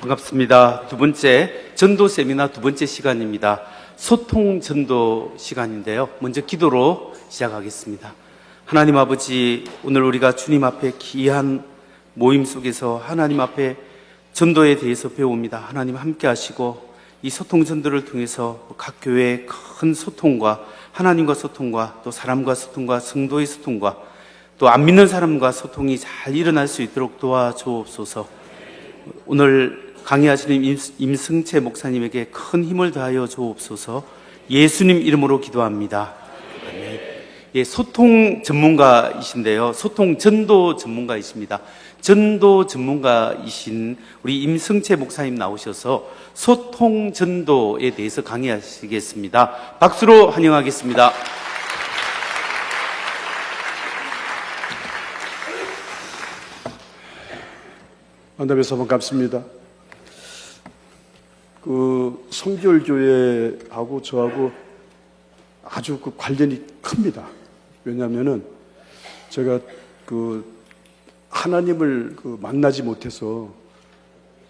반갑습니다. 두 번째 전도 세미나 두 번째 시간입니다. 소통 전도 시간인데요. 먼저 기도로 시작하겠습니다. 하나님 아버지, 오늘 우리가 주님 앞에 귀한 모임 속에서 하나님 앞에 전도에 대해서 배웁니다. 하나님 함께 하시고 이 소통 전도를 통해서 각 교회의 큰 소통과 하나님과 소통과 또 사람과 소통과 성도의 소통과 또 안 믿는 사람과 소통이 잘 일어날 수 있도록 도와주옵소서. 오늘 강의하시는 임승채 목사님에게 큰 힘을 다하여 주옵소서. 예수님 이름으로 기도합니다. 예, 소통 전문가이신데요. 소통 전도 전문가이십니다. 전도 전문가이신 우리 임승채 목사님 나오셔서 소통 전도에 대해서 강의하시겠습니다. 박수로 환영하겠습니다. 만남에서 반갑습니다. 성결교회하고 저하고 아주 관련이 큽니다. 왜냐하면은 제가 하나님을 만나지 못해서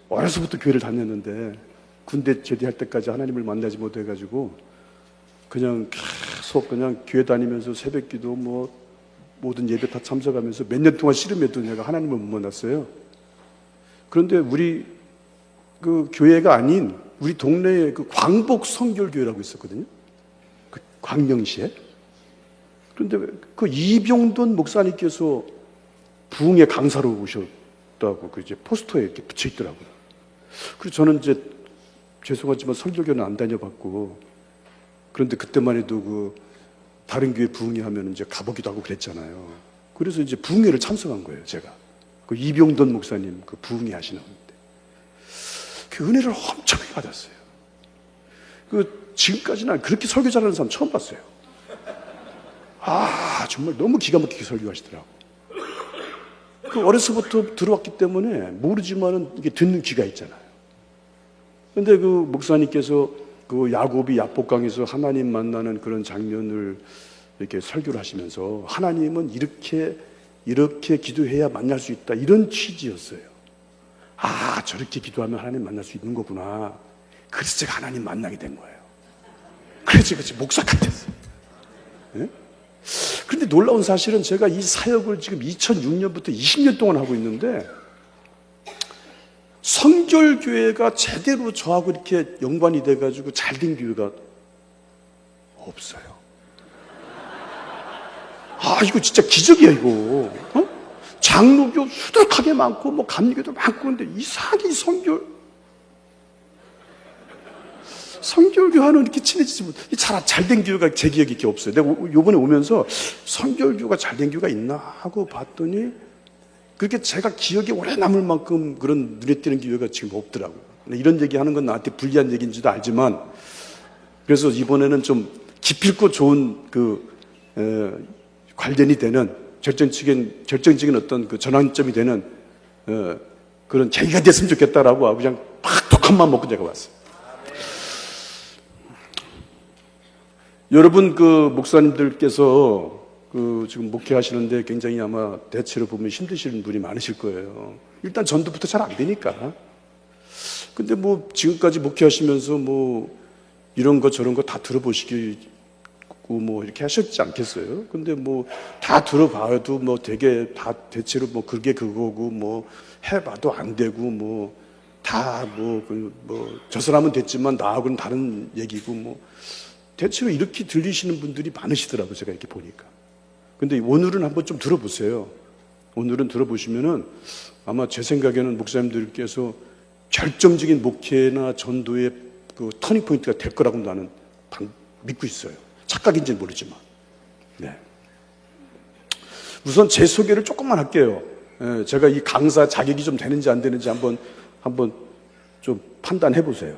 어려서부터 교회를 다녔는데 군대 제대할 때까지 하나님을 만나지 못해가지고 그냥 계속 교회 다니면서 새벽기도 모든 예배 다 참석하면서 몇 년 동안 씨름해도 내가 하나님을 못 만났어요. 그런데 우리 교회가 아닌 우리 동네에 광복 성결교회라고 있었거든요. 광명시에. 그런데 이병돈 목사님께서 부흥의 강사로 오셨다고 이제 포스터에 이렇게 붙여 있더라고요. 그래서 저는 이제 죄송하지만 성결교회는 안 다녀봤고, 그런데 그때만 해도 다른 교회 부흥회 하면 이제 가보기도 하고 그랬잖아요. 그래서 이제 부흥회를 참석한 거예요, 제가. 이병돈 목사님 부흥회 하시는데 그 은혜를 엄청나게 받았어요. 지금까지는 그렇게 설교 잘하는 사람 처음 봤어요. 정말 너무 기가 막히게 설교하시더라고. 어려서부터 들어왔기 때문에 모르지만은 이게 듣는 귀가 있잖아요. 근데 목사님께서 야곱이 야복강에서 하나님 만나는 그런 장면을 이렇게 설교를 하시면서 하나님은 이렇게 기도해야 만날 수 있다, 이런 취지였어요. 저렇게 기도하면 하나님 만날 수 있는 거구나. 그래서 제가 하나님 만나게 된 거예요. 그래서 제가 지금 목사가 됐어요. 네? 그런데 놀라운 사실은 제가 이 사역을 지금 2006년부터 20년 동안 하고 있는데 성결교회가 제대로 저하고 이렇게 연관이 돼가지고 잘된 교회가 없어요. 이거 진짜 기적이야, 이거. 장로교 수두룩하게 많고, 감리교도 많고, 그런데 이상하게 성결교와는 이렇게 친해지지 못해. 잘된 교회가 제 기억에 이렇게 없어요. 내가 요번에 오면서 성결교가 잘된 교회가 있나 하고 봤더니, 그렇게 제가 기억에 오래 남을 만큼 그런 눈에 띄는 교회가 지금 없더라고요. 이런 얘기 하는 건 나한테 불리한 얘기인지도 알지만, 그래서 이번에는 좀 기필코 좋은 관련이 되는 결정적인 어떤 전환점이 되는 그런 계기가 됐으면 좋겠다라고 하고 그냥 팍 독한 마음 먹고 제가 왔어요. 여러분 목사님들께서 지금 목회하시는데 굉장히 아마 대체로 보면 힘드시는 분이 많으실 거예요. 일단 전도부터 잘 안 되니까. 근데 지금까지 목회하시면서 이런 거 저런 거 다 들어보시기 이렇게 하셨지 않겠어요? 근데 다 들어봐도 되게 다 대체로 그게 그거고 해봐도 안 되고 저 사람은 됐지만 나하고는 다른 얘기고 대체로 이렇게 들리시는 분들이 많으시더라고요, 제가 이렇게 보니까. 근데 오늘은 한번 좀 들어보세요. 오늘은 들어보시면은 아마 제 생각에는 목사님들께서 결정적인 목회나 전도의 터닝 포인트가 될 거라고 나는 믿고 있어요. 착각인지는 모르지만. 네. 우선 제 소개를 조금만 할게요. 제가 이 강사 자격이 좀 되는지 안 되는지 한번 좀 판단해 보세요.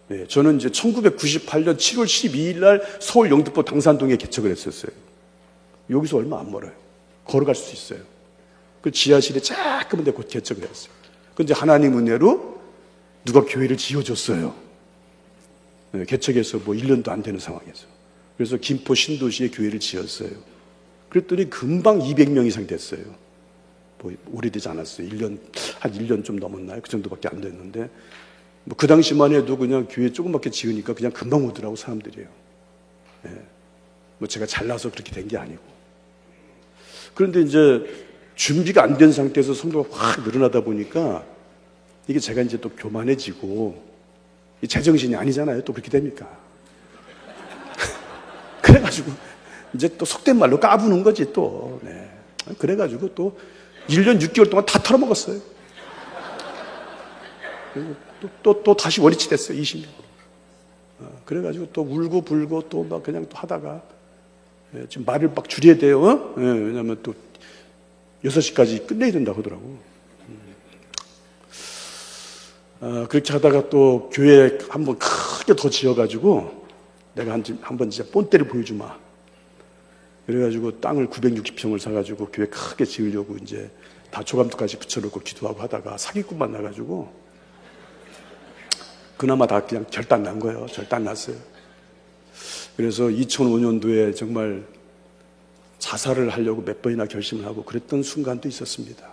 네, 저는 이제 1998년 7월 12일 날 서울 영등포 당산동에 개척을 했었어요. 여기서 얼마 안 멀어요. 걸어갈 수 있어요. 지하실에 조그만 데 곧 개척을 했어요. 근데 하나님 은혜로 누가 교회를 지어줬어요. 네, 개척해서 1년도 안 되는 상황에서. 그래서 김포 신도시에 교회를 지었어요. 그랬더니 금방 200명 이상 됐어요. 뭐 오래되지 않았어요. 한 1년 좀 넘었나요? 그 정도밖에 안 됐는데, 뭐 그 당시만 해도 그냥 교회 조금밖에 지으니까 그냥 금방 오더라고, 사람들이요. 예. 뭐 제가 잘나서 그렇게 된 게 아니고. 그런데 이제 준비가 안 된 상태에서 성도가 확 늘어나다 보니까 이게 제가 이제 또 교만해지고, 이 제정신이 아니잖아요. 또 그렇게 됩니까? 그래가지고 이제 또 속된 말로 까부는 거지 또. 네. 그래가지고 또 1년 6개월 동안 다 털어먹었어요. 그리고 또 다시 원위치 됐어요. 20년. 그래가지고 또 울고 불고 또 막 그냥 또 하다가, 지금 말을 막 줄여야 돼요. 왜냐면 또 6시까지 끝내야 된다고 하더라고. 그렇게 하다가 또 교회 한번 크게 더 지어가지고 내가 한번 진짜 본때를 보여주마. 그래가지고 땅을 960평을 사가지고 교회 크게 지으려고 이제 다 조감도까지 붙여놓고 기도하고 하다가 사기꾼 만나가지고 그나마 다 그냥 결단 난 거예요. 결단 났어요. 그래서 2005년도에 정말 자살을 하려고 몇 번이나 결심을 하고 그랬던 순간도 있었습니다.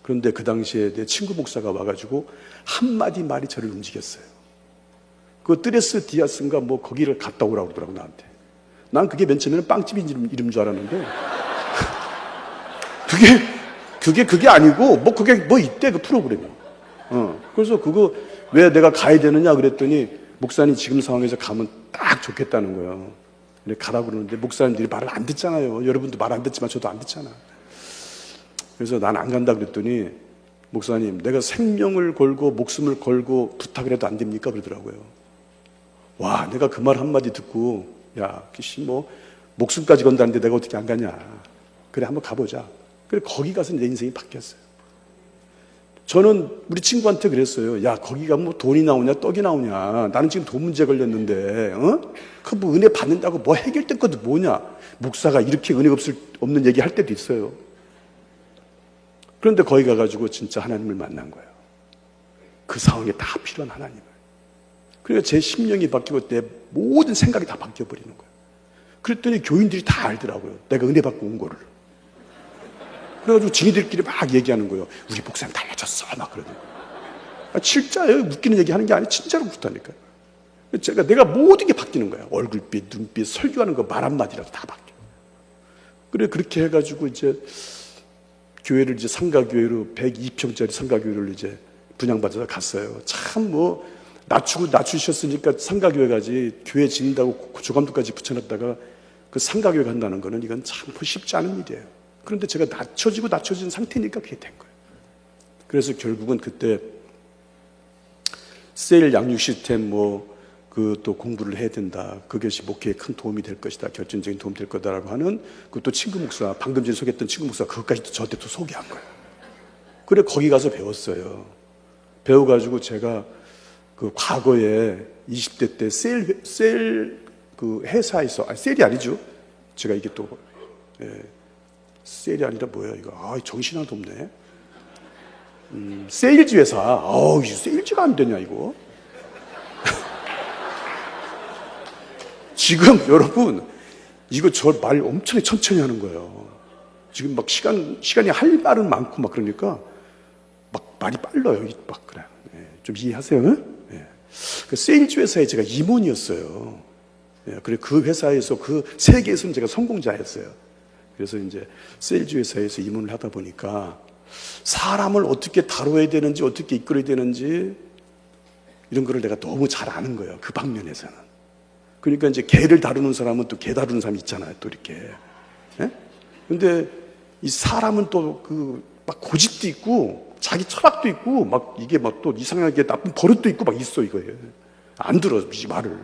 그런데 그 당시에 내 친구 목사가 와가지고 한마디 말이 저를 움직였어요. 그 뜨레스 디아스인가 뭐 거기를 갔다 오라고 그러더라고, 나한테. 난 그게 맨 처음에는 빵집 이름 줄 알았는데 그게 아니고 뭐 그게 뭐 이때 그 프로그램이. 그래서 그거 왜 내가 가야 되느냐 그랬더니 목사님 지금 상황에서 가면 딱 좋겠다는 거예요. 근데 가라고 그러는데 목사님들이 말을 안 듣잖아요. 여러분도 말 안 듣지만 저도 안 듣잖아. 그래서 난 안 간다 그랬더니 목사님 내가 생명을 걸고 목숨을 걸고 부탁을 해도 안 됩니까? 그러더라고요. 와, 내가 그 말 한마디 듣고 야, 뭐 목숨까지 건다는데 내가 어떻게 안 가냐. 그래 한번 가보자. 그래 거기 가서 내 인생이 바뀌었어요. 저는 우리 친구한테 그랬어요. 야, 거기가 뭐 돈이 나오냐 떡이 나오냐. 나는 지금 돈 문제 걸렸는데 그 뭐 은혜 받는다고 뭐 해결될 것도 뭐냐. 목사가 이렇게 은혜 없는 얘기 할 때도 있어요. 그런데 거기 가가지고 진짜 하나님을 만난 거예요. 그 상황에 다 필요한 하나님을. 그래서 제 심령이 바뀌고 내 모든 생각이 다 바뀌어버리는 거예요. 그랬더니 교인들이 다 알더라고요. 내가 은혜 받고 온 거를. 그래가지고 지니들끼리 막 얘기하는 거예요. 우리 목사님 달라졌어. 막 그러더라고요. 진짜예요. 웃기는 얘기 하는 게 아니라 진짜로 그렇다니까요. 내가 모든 게 바뀌는 거예요. 얼굴빛, 눈빛, 설교하는 거 말 한마디라도 다 바뀌어요. 그래, 그렇게 해가지고 이제 교회를 이제 상가교회로 102평짜리 상가교회를 이제 분양받아서 갔어요. 참 뭐 낮추셨으니까 상가교회 가지 교회 짓는다고 조감도까지 붙여놨다가 그 상가교회 간다는 거는 이건 참 쉽지 않은 일이에요. 그런데 제가 낮춰진 상태니까 그게 된 거예요. 그래서 결국은 그때 세일 양육 시스템 그 또 공부를 해야 된다. 그것이 목회에 큰 도움이 될 것이다. 결정적인 도움이 될 거다라고 하는 그또 친구 목사, 방금 전에 소개했던 친구 목사 그것까지 또 저한테 또 소개한 거예요. 그래 거기 가서 배웠어요. 배워가지고 제가 그 과거에 20대 때 세일 그 회사에서 셀이 아니죠. 제가 이게 또 셀이 아니라 뭐야 이거. 정신 하나도 없네. 세일즈 회사. 세일즈가 안 되냐 이거. 지금 여러분 이거 저 말 엄청 천천히 하는 거예요. 지금 막 시간이 할 말은 많고 막 그러니까 막 말이 빨라요. 막 그래. 좀 이해하세요? 그 세일즈 회사에 제가 임원이었어요. 그래 그 회사에서 그 세계에서는 제가 성공자였어요. 그래서 이제 세일즈 회사에서 임원을 하다 보니까 사람을 어떻게 다뤄야 되는지 어떻게 이끌어야 되는지 이런 거를 내가 너무 잘 아는 거예요. 그 방면에서는. 그러니까 이제 개를 다루는 사람은 또 개 다루는 사람이 있잖아요. 또 이렇게. 근데 이 사람은 또 막 고집도 있고 자기 철학도 있고 막 이게 막 또 이상하게 나쁜 버릇도 있고 막 있어 이거예요. 안 들어 이 말을.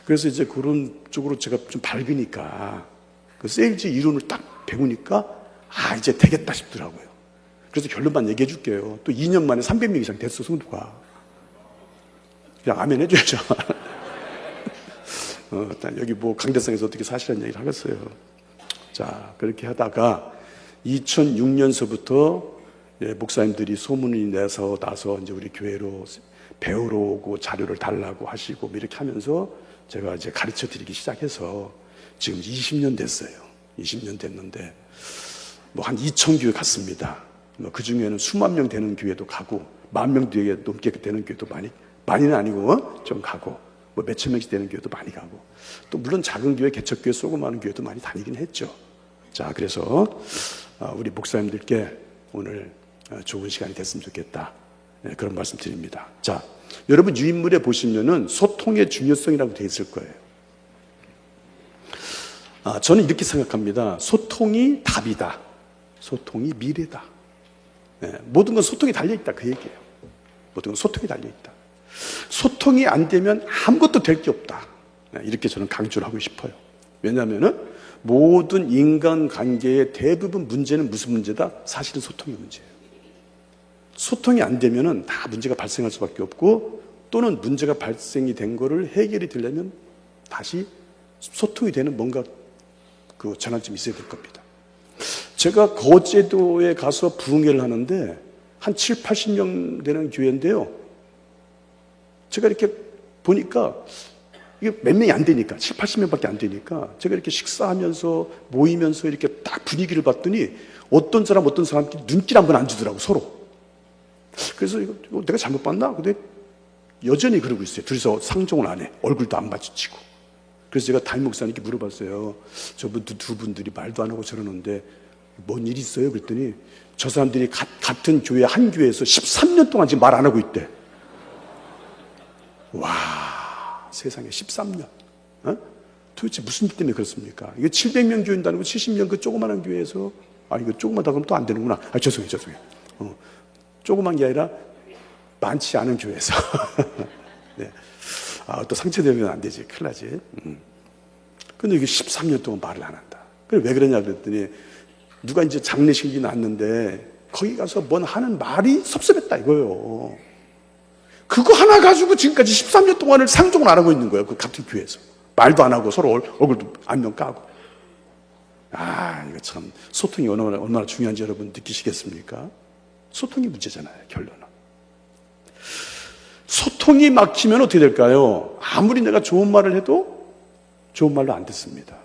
그래서 이제 그런 쪽으로 제가 좀 밝으니까 그 세일즈 이론을 딱 배우니까 이제 되겠다 싶더라고요. 그래서 결론만 얘기해 줄게요. 또 2년 만에 300명 이상 됐어 성도가. 그냥 아멘 해줘야죠. 여기 뭐 강대상에서 어떻게 사시라는 얘기를 하겠어요. 자, 그렇게 하다가 2006년서부터 목사님들이 소문이 나서 이제 우리 교회로 배우러 오고 자료를 달라고 하시고 뭐 이렇게 하면서 제가 이제 가르쳐 드리기 시작해서 지금 20년 됐어요. 20년 됐는데 뭐 한 2천 교회 갔습니다. 뭐 그 중에는 수만 명 되는 교회도 가고 10,000명 넘게 되는 교회도 많이는 아니고 좀 가고 뭐 몇천 명씩 되는 교회도 많이 가고 또 물론 작은 교회, 개척교회, 소그마한 교회도 많이 다니긴 했죠. 자, 그래서 우리 목사님들께 오늘 좋은 시간이 됐으면 좋겠다. 네, 그런 말씀 드립니다. 자, 여러분 유인물에 보시면은 소통의 중요성이라고 되어 있을 거예요. 저는 이렇게 생각합니다. 소통이 답이다. 소통이 미래다. 네, 모든 건 소통이 달려있다. 그 얘기예요. 모든 건 소통이 달려있다. 소통이 안 되면 아무것도 될 게 없다. 네, 이렇게 저는 강조를 하고 싶어요. 왜냐하면은 모든 인간관계의 대부분 문제는 무슨 문제다? 사실은 소통의 문제예요. 소통이 안 되면은 다 문제가 발생할 수밖에 없고 또는 문제가 발생이 된 거를 해결이 되려면 다시 소통이 되는 뭔가 그 전환점이 있어야 될 겁니다. 제가 거제도에 가서 부흥회를 하는데 한 7, 80명 되는 교회인데요. 제가 이렇게 보니까 이게 몇 명이 안 되니까 7, 80명밖에 안 되니까 제가 이렇게 식사하면서 모이면서 이렇게 딱 분위기를 봤더니 어떤 사람끼리 눈길 한 번 안 주더라고 서로. 그래서 이거 내가 잘못 봤나? 근데 여전히 그러고 있어요. 둘이서 상종을 안 해. 얼굴도 안 마주치고. 그래서 제가 담임 목사님께 물어봤어요. 저분 두 분들이 말도 안 하고 저러는데 뭔 일 있어요? 그랬더니 저 사람들이 같은 교회 한 교회에서 13년 동안 지금 말 안 하고 있대. 와, 세상에 13년. 도대체 무슨 일 때문에 그렇습니까? 이게 700명 교회도 아니고 70명 그 조그마한 교회에서 이거 조그마다 그러면 또 안 되는구나. 죄송해요. 조그만 게 아니라 많지 않은 교회에서. 네. 또 상처되면 안 되지. 큰일 나지. 근데 이게 13년 동안 말을 안 한다. 그래, 왜 그러냐 그랬더니 누가 이제 장례식이 났는데 거기 가서 뭔 하는 말이 섭섭했다 이거예요. 그거 하나 가지고 지금까지 13년 동안을 상종을 안 하고 있는 거예요. 그 같은 교회에서. 말도 안 하고 서로 얼굴도 안면 까고. 이거 참 소통이 얼마나 중요한지 여러분 느끼시겠습니까? 소통이 문제잖아요, 결론은. 소통이 막히면 어떻게 될까요? 아무리 내가 좋은 말을 해도 좋은 말로 안 듣습니다.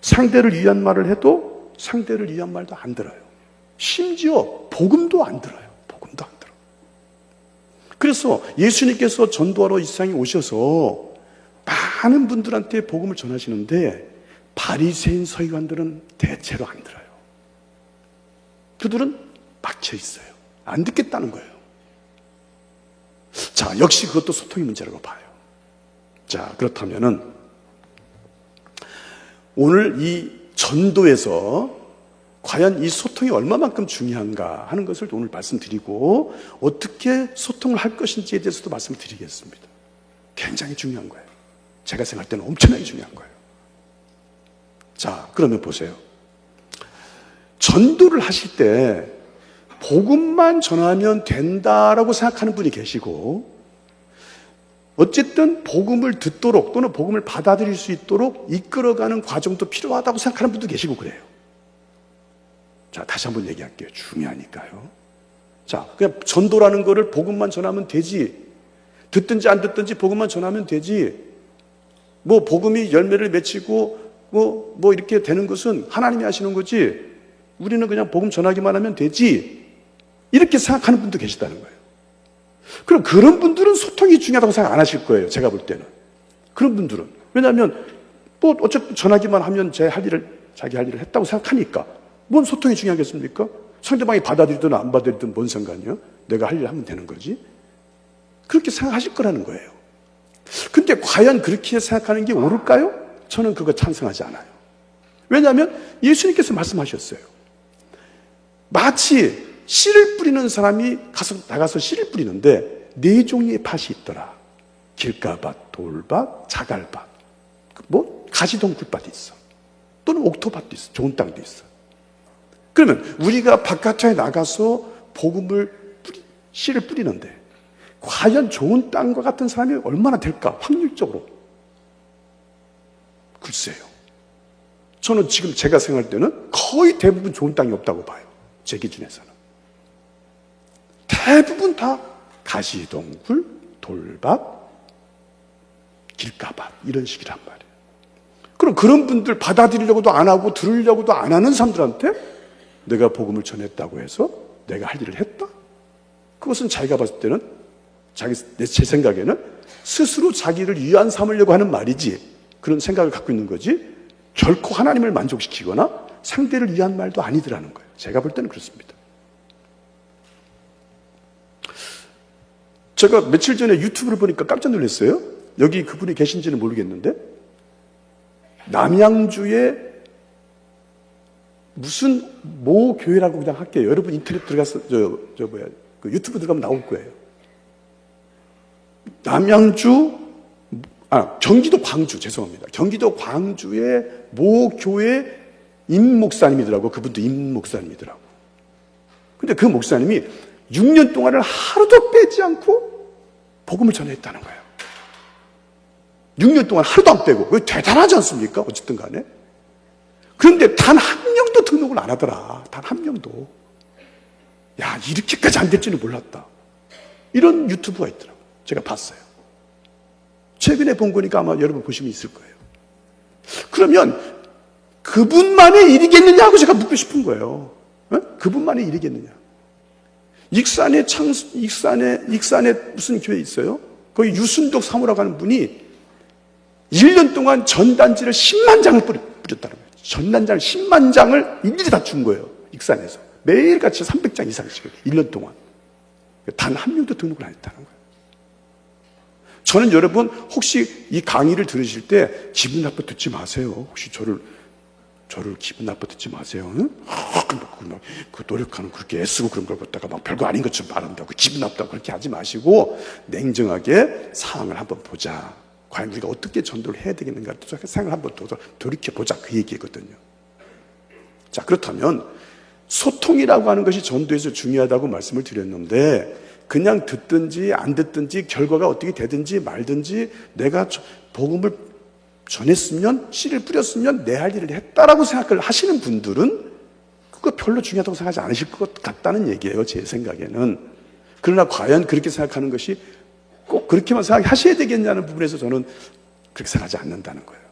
상대를 위한 말을 해도 상대를 위한 말도 안 들어요. 심지어 복음도 안 들어요. 복음도 안 들어. 그래서 예수님께서 전도하러 이 세상에 오셔서 많은 분들한테 복음을 전하시는데 바리새인 서기관들은 대체로 안 들어요. 그들은 막혀 있어요. 안 듣겠다는 거예요. 자, 역시 그것도 소통의 문제라고 봐요. 자, 그렇다면은 오늘 이 전도에서 과연 이 소통이 얼마만큼 중요한가 하는 것을 오늘 말씀드리고 어떻게 소통을 할 것인지에 대해서도 말씀을 드리겠습니다. 굉장히 중요한 거예요. 제가 생각할 때는 엄청나게 중요한 거예요. 자, 그러면 보세요. 전도를 하실 때 복음만 전하면 된다라고 생각하는 분이 계시고 어쨌든 복음을 듣도록 또는 복음을 받아들일 수 있도록 이끌어가는 과정도 필요하다고 생각하는 분도 계시고 그래요. 자, 다시 한번 얘기할게요. 중요하니까요. 자, 그냥 전도라는 거를 복음만 전하면 되지. 듣든지 안 듣든지 복음만 전하면 되지. 뭐 복음이 열매를 맺히고 뭐 이렇게 되는 것은 하나님이 하시는 거지. 우리는 그냥 복음 전하기만 하면 되지. 이렇게 생각하는 분도 계시다는 거예요. 그럼 그런 분들은 소통이 중요하다고 생각 안 하실 거예요. 제가 볼 때는. 그런 분들은. 왜냐하면 뭐 어쨌든 전하기만 하면 자기 할 일을 했다고 생각하니까. 뭔 소통이 중요하겠습니까? 상대방이 받아들이든 안 받아들이든 뭔 상관이야? 내가 할 일을 하면 되는 거지. 그렇게 생각하실 거라는 거예요. 근데 과연 그렇게 생각하는 게 옳을까요? 저는 그거 찬성하지 않아요. 왜냐하면 예수님께서 말씀하셨어요. 마치 씨를 뿌리는 사람이 나가서 씨를 뿌리는데 4종류의 밭이 있더라. 길가밭, 돌밭, 자갈밭, 뭐 가시덩굴밭이 있어. 또는 옥토밭도 있어. 좋은 땅도 있어. 그러면 우리가 바깥에 나가서 씨를 뿌리는데 과연 좋은 땅과 같은 사람이 얼마나 될까? 확률적으로. 글쎄요. 저는 지금 제가 생각할 때는 거의 대부분 좋은 땅이 없다고 봐요. 제 기준에서는. 대부분 다 가시덩굴, 돌밭, 길가밭 이런 식이란 말이에요. 그럼 그런 분들 받아들이려고도 안 하고 들으려고도 안 하는 사람들한테 내가 복음을 전했다고 해서 내가 할 일을 했다? 그것은 자기가 봤을 때는 제 생각에는 스스로 자기를 위안 삼으려고 하는 말이지, 그런 생각을 갖고 있는 거지 결코 하나님을 만족시키거나 상대를 위한 말도 아니더라는 거예요. 제가 볼 때는 그렇습니다. 제가 며칠 전에 유튜브를 보니까 깜짝 놀랐어요. 여기 그분이 계신지는 모르겠는데 남양주에 무슨 모 교회라고 그냥 할게요. 여러분 인터넷 들어가서 그 유튜브 들어가면 나올 거예요. 경기도 광주, 죄송합니다. 경기도 광주의 모 교회 임 목사님이더라고. 그분도 임 목사님이더라고. 근데 그 목사님이 6년 동안을 하루도 빼지 않고 복음을 전했다는 거예요. 6년 동안 하루도 안 빼고. 그거 대단하지 않습니까? 어쨌든 간에. 그런데 단 한 명도 등록을 안 하더라. 단 한 명도. 야, 이렇게까지 안 될지는 몰랐다. 이런 유튜브가 있더라고요. 제가 봤어요. 최근에 본 거니까 아마 여러분 보시면 있을 거예요. 그러면 그분만의 일이겠느냐고 제가 묻고 싶은 거예요. 그분만의 일이겠느냐. 익산에 무슨 교회 있어요? 거기 유순덕 사모라고 하는 분이 1년 동안 전단지를 10만 장을 뿌렸다는 거예요. 전단지를 10만 장을 일일이 다 준 거예요. 익산에서. 매일같이 300장 이상씩 1년 동안. 단 한 명도 등록을 안 했다는 거예요. 저는 여러분 혹시 이 강의를 들으실 때 기분 나빠 듣지 마세요. 혹시 저를 기분 나빠 듣지 마세요. 응? 그 노력하는 그렇게 애쓰고 그런 걸 갖다가 막 별거 아닌 것처럼 말한다고 기분 나쁘다고 그렇게 하지 마시고 냉정하게 상황을 한번 보자. 과연 우리가 어떻게 전도를 해야 되겠는가 생각을 한번 돌이켜보자. 그 얘기거든요. 자, 그렇다면 소통이라고 하는 것이 전도에서 중요하다고 말씀을 드렸는데 그냥 듣든지 안 듣든지 결과가 어떻게 되든지 말든지 내가 복음을 전했으면 씨를 뿌렸으면 내 할 일을 했다라고 생각을 하시는 분들은 그거 별로 중요하다고 생각하지 않으실 것 같다는 얘기예요. 제 생각에는. 그러나 과연 그렇게 생각하는 것이 꼭 그렇게만 생각하셔야 되겠냐는 부분에서 저는 그렇게 생각하지 않는다는 거예요.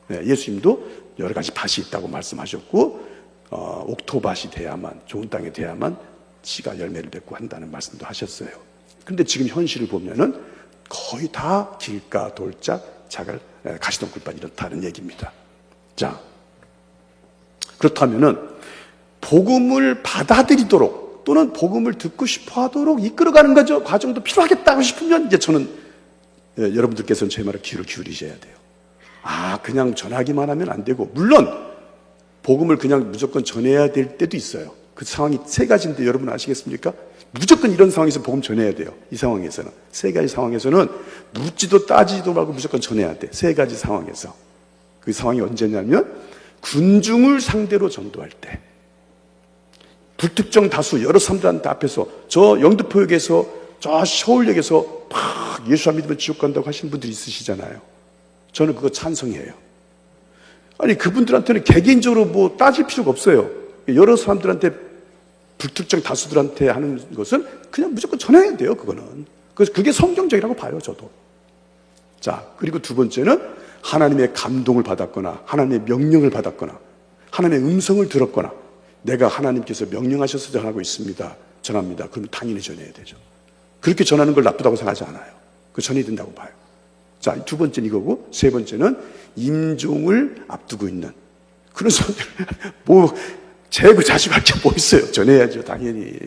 네, 예수님도 여러 가지 밭이 있다고 말씀하셨고 옥토밭이 돼야만, 좋은 땅이 돼야만 씨가 열매를 맺고 한다는 말씀도 하셨어요. 그런데 지금 현실을 보면은 거의 다 길가, 돌짝, 자갈, 가시덤굴밭 이렇다는 얘기입니다. 자, 그렇다면은 복음을 받아들이도록 또는 복음을 듣고 싶어 하도록 이끌어가는 과정도 필요하겠다고 싶으면 이제 저는 여러분들께서는 제 말에 귀를 기울이셔야 돼요. 그냥 전하기만 하면 안 되고, 물론 복음을 그냥 무조건 전해야 될 때도 있어요. 그 상황이 세 가지인데 여러분 아시겠습니까? 무조건 이런 상황에서 복음 전해야 돼요. 이 상황에서는. 세 가지 상황에서는 묻지도 따지지도 말고 무조건 전해야 돼. 세 가지 상황에서. 그 상황이 언제냐면 군중을 상대로 전도할 때. 불특정 다수 여러 사람들한테 앞에서 저 영등포역에서 저 서울역에서 막 예수 안 믿으면 지옥 간다고 하시는 분들이 있으시잖아요. 저는 그거 찬성이에요. 아니 그분들한테는 개개인적으로 뭐 따질 필요가 없어요. 여러 사람들한테 불특정 다수들한테 하는 것은 그냥 무조건 전해야 돼요. 그거는. 그래서 그게 성경적이라고 봐요. 저도. 자, 그리고 두 번째는 하나님의 감동을 받았거나 하나님의 명령을 받았거나 하나님의 음성을 들었거나 내가 하나님께서 명령하셔서 전하고 있습니다. 전합니다. 그러면 당연히 전해야 되죠. 그렇게 전하는 걸 나쁘다고 생각하지 않아요. 그 전해야 된다고 봐요. 자, 두 번째는 이거고 세 번째는 임종을 앞두고 있는 그런 사람들 재구자식할 게 뭐 있어요. 전해야죠. 당연히.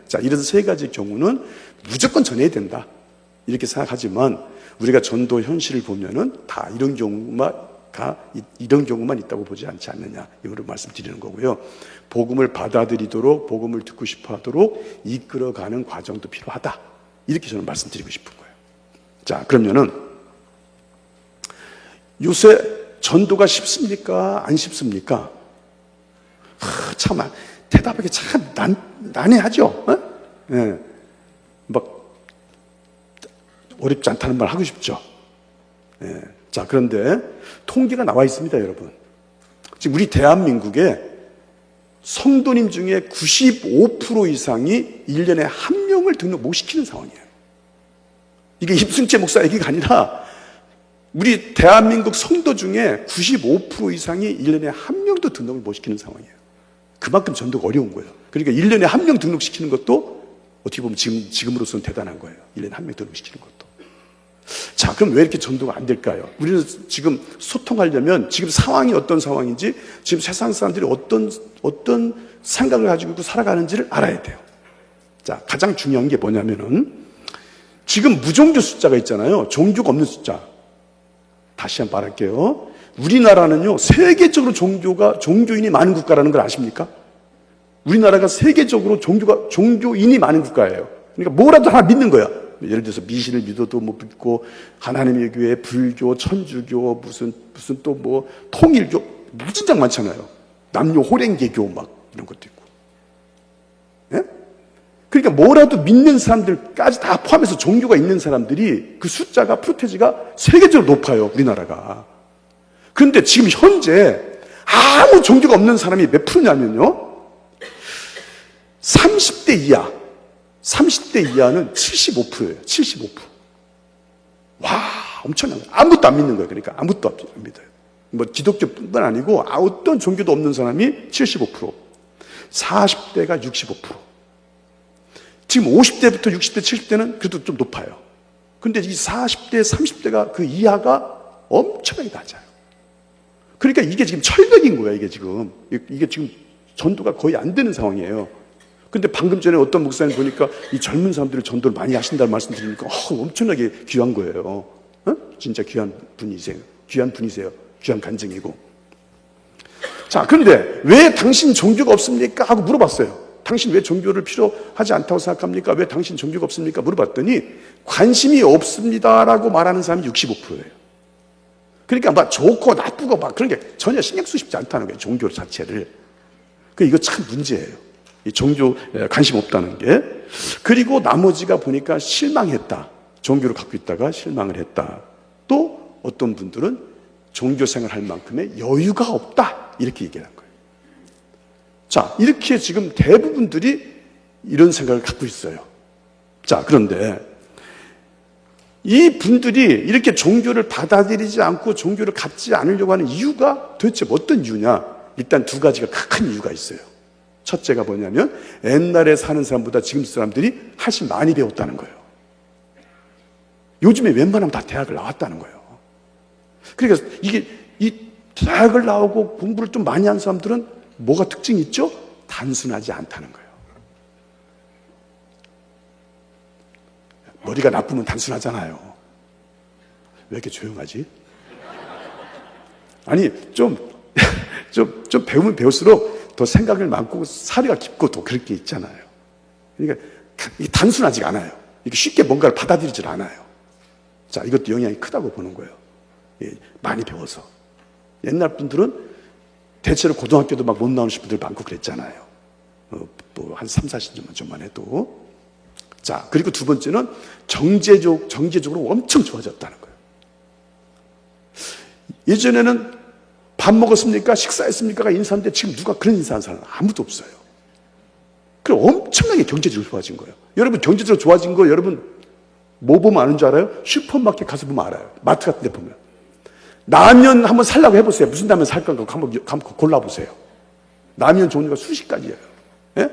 자, 이런 세 가지 경우는 무조건 전해야 된다. 이렇게 생각하지만 우리가 전도 현실을 보면은 다 이런 경우만 있다고 보지 않지 않느냐. 이거를 말씀드리는 거고요. 복음을 받아들이도록 복음을 듣고 싶어 하도록 이끌어가는 과정도 필요하다. 이렇게 저는 말씀드리고 싶은 거예요. 자, 그러면은 요새 전도가 쉽습니까? 안 쉽습니까? 참 대답하기 참 난해하죠. 예. 막 어렵지 않다는 말 하고 싶죠. 예. 자, 그런데 통계가 나와 있습니다, 여러분. 지금 우리 대한민국에 성도님 중에 95% 이상이 1년에 한 명을 등록 못 시키는 상황이에요. 이게 임승재 목사 얘기가 아니라 우리 대한민국 성도 중에 95% 이상이 1년에 한 명도 등록을 못 시키는 상황이에요. 그만큼 전도가 어려운 거예요. 그러니까 1년에 한 명 등록시키는 것도 어떻게 보면 지금으로서는 대단한 거예요. 1년에 한 명 등록시키는 것도. 자, 그럼 왜 이렇게 전도가 안 될까요? 우리는 지금 소통하려면 지금 상황이 어떤 상황인지, 지금 세상 사람들이 어떤 생각을 가지고 살아가는지를 알아야 돼요. 자, 가장 중요한 게 뭐냐면은 지금 무종교 숫자가 있잖아요. 종교가 없는 숫자. 다시 한번 말할게요. 우리나라는요, 세계적으로 종교인이 많은 국가라는 걸 아십니까? 우리나라가 세계적으로 종교인이 많은 국가예요. 그러니까 뭐라도 하나 믿는 거야. 예를 들어서 미신을 믿어도 뭐 믿고, 하나님의 교회, 불교, 천주교, 무슨 또 뭐 통일교, 무진장 많잖아요. 남녀 호랭개교 막 이런 것도 있고. 예? 그러니까 뭐라도 믿는 사람들까지 다 포함해서 종교가 있는 사람들이 그 숫자가 프로테지가 세계적으로 높아요. 우리나라가. 그런데 지금 현재 아무 종교가 없는 사람이 몇 프로냐면요. 30대 이하는 75%예요. 75%. 와, 엄청난 거예요. 아무것도 안 믿는 거예요. 그러니까 아무것도 안 믿어요. 뭐 기독교뿐만 아니고 어떤 종교도 없는 사람이 75%. 40대가 65%. 지금 50대부터 60대, 70대는 그래도 좀 높아요. 근데 이 40대, 30대가 그 이하가 엄청나게 낮아요. 그러니까 이게 지금 철벽인 거예요, 이게 지금. 이게 지금 전도가 거의 안 되는 상황이에요. 근데 방금 전에 어떤 목사님 보니까 이 젊은 사람들을 전도를 많이 하신다는 말씀 드리니까 엄청나게 귀한 거예요. 어? 진짜 귀한 분이세요. 귀한 간증이고. 자, 그런데 왜 당신 종교가 없습니까? 하고 물어봤어요. 당신 왜 종교를 필요하지 않다고 생각합니까? 왜 당신 종교가 없습니까? 물어봤더니 관심이 없습니다라고 말하는 사람이 65%예요. 그러니까 막 좋고 나쁘고 막 그런 게 전혀 신경 쓰고 싶지 않다는 거예요. 종교 자체를. 이거 참 문제예요. 이 종교 관심 없다는 게. 그리고 나머지가 보니까 실망했다. 종교를 갖고 있다가 실망을 했다. 또 어떤 분들은 종교 생활할 만큼의 여유가 없다. 이렇게 얘기하는 거예요. 자, 이렇게 지금 대부분들이 이런 생각을 갖고 있어요. 자, 그런데 이 분들이 이렇게 종교를 받아들이지 않고 종교를 갖지 않으려고 하는 이유가 도대체 어떤 이유냐? 일단 두 가지가 큰 이유가 있어요. 첫째가 뭐냐면 옛날에 사는 사람보다 지금 사람들이 훨씬 많이 배웠다는 거예요. 요즘에 웬만하면 다 대학을 나왔다는 거예요. 그러니까 이 대학을 나오고 공부를 좀 많이 한 사람들은 뭐가 특징이 있죠? 단순하지 않다는 거예요. 머리가 나쁘면 단순하잖아요. 왜 이렇게 조용하지? 아니, 좀 배우면 배울수록 더 생각을 많고 사려가 깊고 또 그렇게 있잖아요. 그러니까 이게 단순하지가 않아요. 이게 쉽게 뭔가를 받아들이질 않아요. 자, 이것도 영향이 크다고 보는 거예요. 예, 많이 배워서. 옛날 분들은 대체로 고등학교도 막 못 나오신 분들 많고 그랬잖아요. 뭐 한 3, 40년만 좀만 해도. 자, 그리고 두 번째는 정제적으로 엄청 좋아졌다는 거예요. 예전에는 밥 먹었습니까? 식사했습니까? 인사하는데 지금 누가 그런 인사하는 사람은 아무도 없어요. 그럼 엄청나게 경제적으로 좋아진 거예요. 여러분 경제적으로 좋아진 거 여러분 뭐 보면 아는 줄 알아요? 슈퍼마켓 가서 보면 알아요. 마트 같은 데 보면. 라면 한번 살라고 해보세요. 무슨 라면 살까 한번 골라보세요. 라면 종류가 수십 가지예요. 예?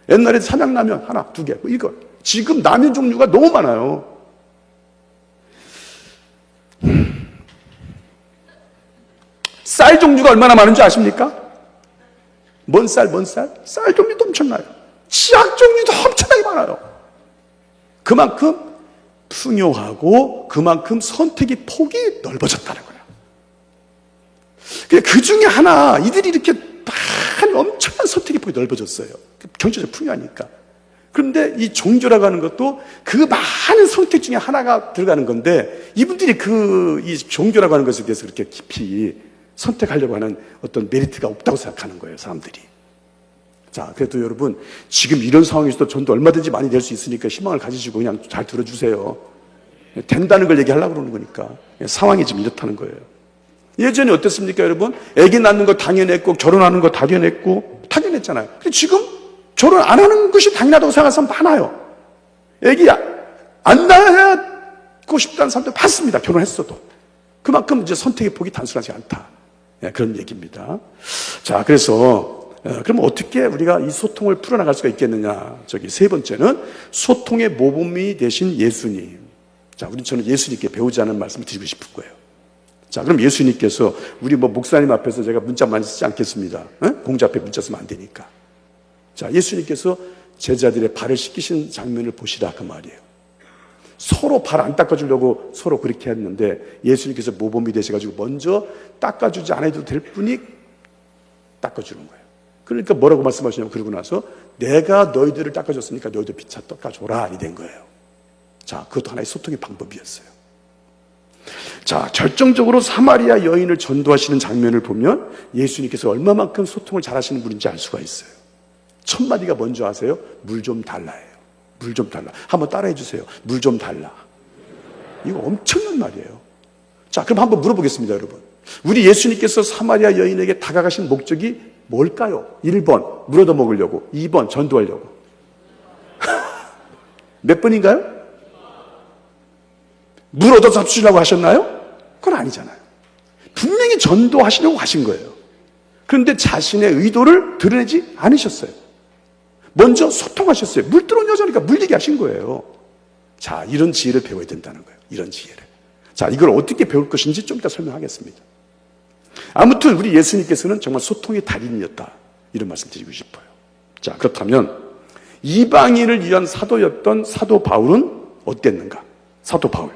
옛날에 삼양라면 하나, 두 개, 뭐 이거. 지금 라면 종류가 너무 많아요. 쌀 종류가 얼마나 많은지 아십니까? 뭔 쌀? 쌀 종류도 엄청나요. 치약 종류도 엄청나게 많아요. 그만큼 풍요하고 그만큼 선택의 폭이 넓어졌다는 거예요. 그 중에 하나, 이들이 이렇게 엄청난 선택의 폭이 넓어졌어요. 경제적 풍요하니까. 그런데 이 종교라고 하는 것도 그 많은 선택 중에 하나가 들어가는 건데, 이분들이 이 종교라고 하는 것에 대해서 그렇게 깊이 선택하려고 하는 어떤 메리트가 없다고 생각하는 거예요, 사람들이. 자, 그래도 여러분, 지금 이런 상황에서도 전도 얼마든지 많이 될 수 있으니까 희망을 가지시고 그냥 잘 들어주세요. 된다는 걸 얘기하려고 그러는 거니까. 상황이 지금 이렇다는 거예요. 예전에 어땠습니까, 여러분? 아기 낳는 거 당연했고, 결혼하는 거 당연했잖아요. 근데 지금 결혼 안 하는 것이 당연하다고 생각하는 사람 많아요. 아기 안 낳고 싶다는 사람들 많습니다, 결혼했어도. 그만큼 이제 선택의 폭이 단순하지 않다. 그런 얘기입니다. 자, 그래서 그럼 어떻게 우리가 이 소통을 풀어나갈 수가 있겠느냐? 세 번째는 소통의 모범이 되신 예수님. 자, 저는 예수님께 배우자는 말씀을 드리고 싶을 거예요. 자, 그럼 예수님께서 우리 목사님 앞에서 제가 문자 많이 쓰지 않겠습니다. 공자 앞에 문자 쓰면 안 되니까. 자, 예수님께서 제자들의 발을 씻기신 장면을 보시라 그 말이에요. 서로 발 안 닦아주려고 서로 그렇게 했는데 예수님께서 모범이 되셔가지고 먼저 닦아주지 않아도 될 분이 닦아주는 거예요. 그러니까 뭐라고 말씀하시냐면 그러고 나서 내가 너희들을 닦아줬으니까 너희도 피차 닦아줘라 이 된 거예요. 자, 그것도 하나의 소통의 방법이었어요. 자, 결정적으로 사마리아 여인을 전도하시는 장면을 보면 예수님께서 얼마만큼 소통을 잘하시는 분인지 알 수가 있어요. 첫 마디가 뭔지 아세요? 물 좀 달라예요. 물 좀 달라. 한번 따라해 주세요. 물 좀 달라. 이거 엄청난 말이에요. 자, 그럼 한번 물어보겠습니다, 여러분. 우리 예수님께서 사마리아 여인에게 다가가신 목적이 뭘까요? 1번, 물 얻어 먹으려고. 2번, 전도하려고. 몇 번인가요? 물 얻어 잡수시려고 하셨나요? 그건 아니잖아요. 분명히 전도하시려고 하신 거예요. 그런데 자신의 의도를 드러내지 않으셨어요. 먼저 소통하셨어요. 물 들어온 여자니까 물 얘기하신 거예요. 자, 이런 지혜를 배워야 된다는 거예요. 이런 지혜를. 자, 이걸 어떻게 배울 것인지 좀 이따 설명하겠습니다. 아무튼 우리 예수님께서는 정말 소통의 달인이었다. 이런 말씀 드리고 싶어요. 자, 그렇다면 이방인을 위한 사도였던 사도 바울은 어땠는가? 사도 바울.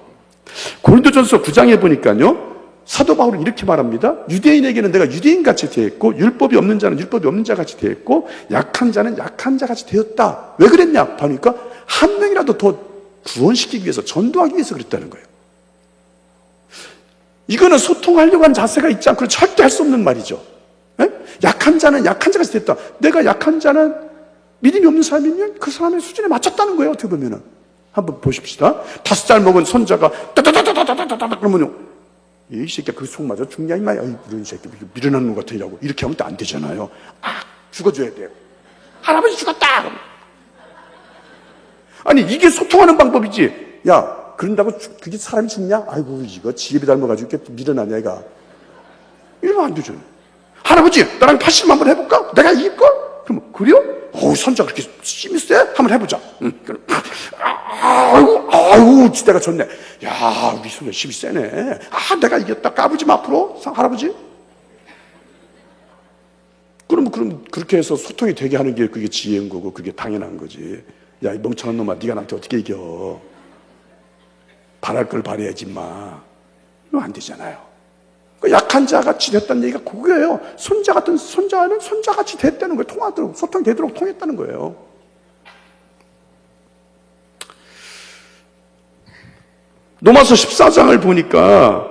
고린도전서 9장에 보니까요. 사도 바울은 이렇게 말합니다. 유대인에게는 내가 유대인같이 되었고 율법이 없는 자는 율법이 없는 자같이 되었고 약한 자는 약한 자같이 되었다. 왜 그랬냐? 보니까 한 명이라도 더 구원시키기 위해서 전도하기 위해서 그랬다는 거예요. 이거는 소통하려고 하는 자세가 있지 않고는 절대 할 수 없는 말이죠. 에? 약한 자는 약한 자같이 됐다. 내가 약한 자는 믿음이 없는 사람이면 그 사람의 수준에 맞췄다는 거예요. 어떻게 보면은. 한번 보십시다. 5살 먹은 손자가 따다다다다다다다 그러면요. 이 새끼야 그 속 맞아 죽냐 임마. 이런 새끼 밀어넣는 것 같으려고 이렇게 하면 또 안 되잖아요. 아, 죽어줘야 돼요. 할아버지 죽었다. 아니 이게 소통하는 방법이지. 야, 그런다고 그게 사람이 죽냐? 아이고 이거 지혜비 닮아가지고 이렇게 밀어넣냐 얘가. 이러면 안 되죠. 할아버지 나랑 80만 한번 해볼까? 내가 이길걸? 그럼 그래요? 손자 그렇게 힘이 세? 한번 해보자. 아이고, 내가 졌네. 야, 우리 손자 힘이 세네. 내가 이겼다. 까부지 마, 앞으로. 할아버지. 그럼 그렇게 해서 소통이 되게 하는 게 그게 지혜인 거고, 그게 당연한 거지. 야, 이 멍청한 놈아, 네가 나한테 어떻게 이겨. 바랄 걸 바라야지, 마. 이거 안 되잖아요. 약한 자같이 됐다는 얘기가 그거예요. 손자 같은 손자는 손자같이 됐다는 거예요. 통하도록, 소통이 되도록 통했다는 거예요. 로마서 14장을 보니까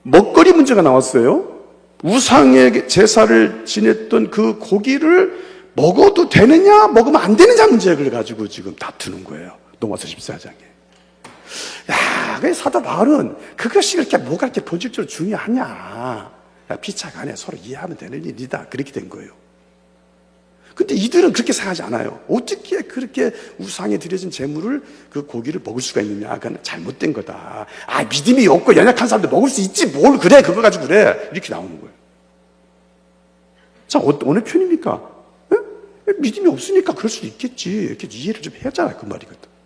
먹거리 문제가 나왔어요. 우상의 제사를 지냈던 그 고기를 먹어도 되느냐, 먹으면 안 되느냐 문제를 가지고 지금 다투는 거예요. 로마서 14장에. 야, 그 사도 바울은 그것이 그렇게 뭐가 이렇게 본질적으로 중요하냐. 야, 피차가 아니야. 서로 이해하면 되는 일이다. 그렇게 된 거예요. 근데 이들은 그렇게 생각하지 않아요. 어떻게 그렇게 우상에 드려진 재물을 그 고기를 먹을 수가 있느냐. 그건 잘못된 거다. 믿음이 없고 연약한 사람들 먹을 수 있지. 뭘 그래. 그거 가지고 그래. 이렇게 나오는 거예요. 자, 어느 편입니까? 에? 믿음이 없으니까 그럴 수도 있겠지. 이렇게 이해를 좀 해야잖아요. 그 말이거든.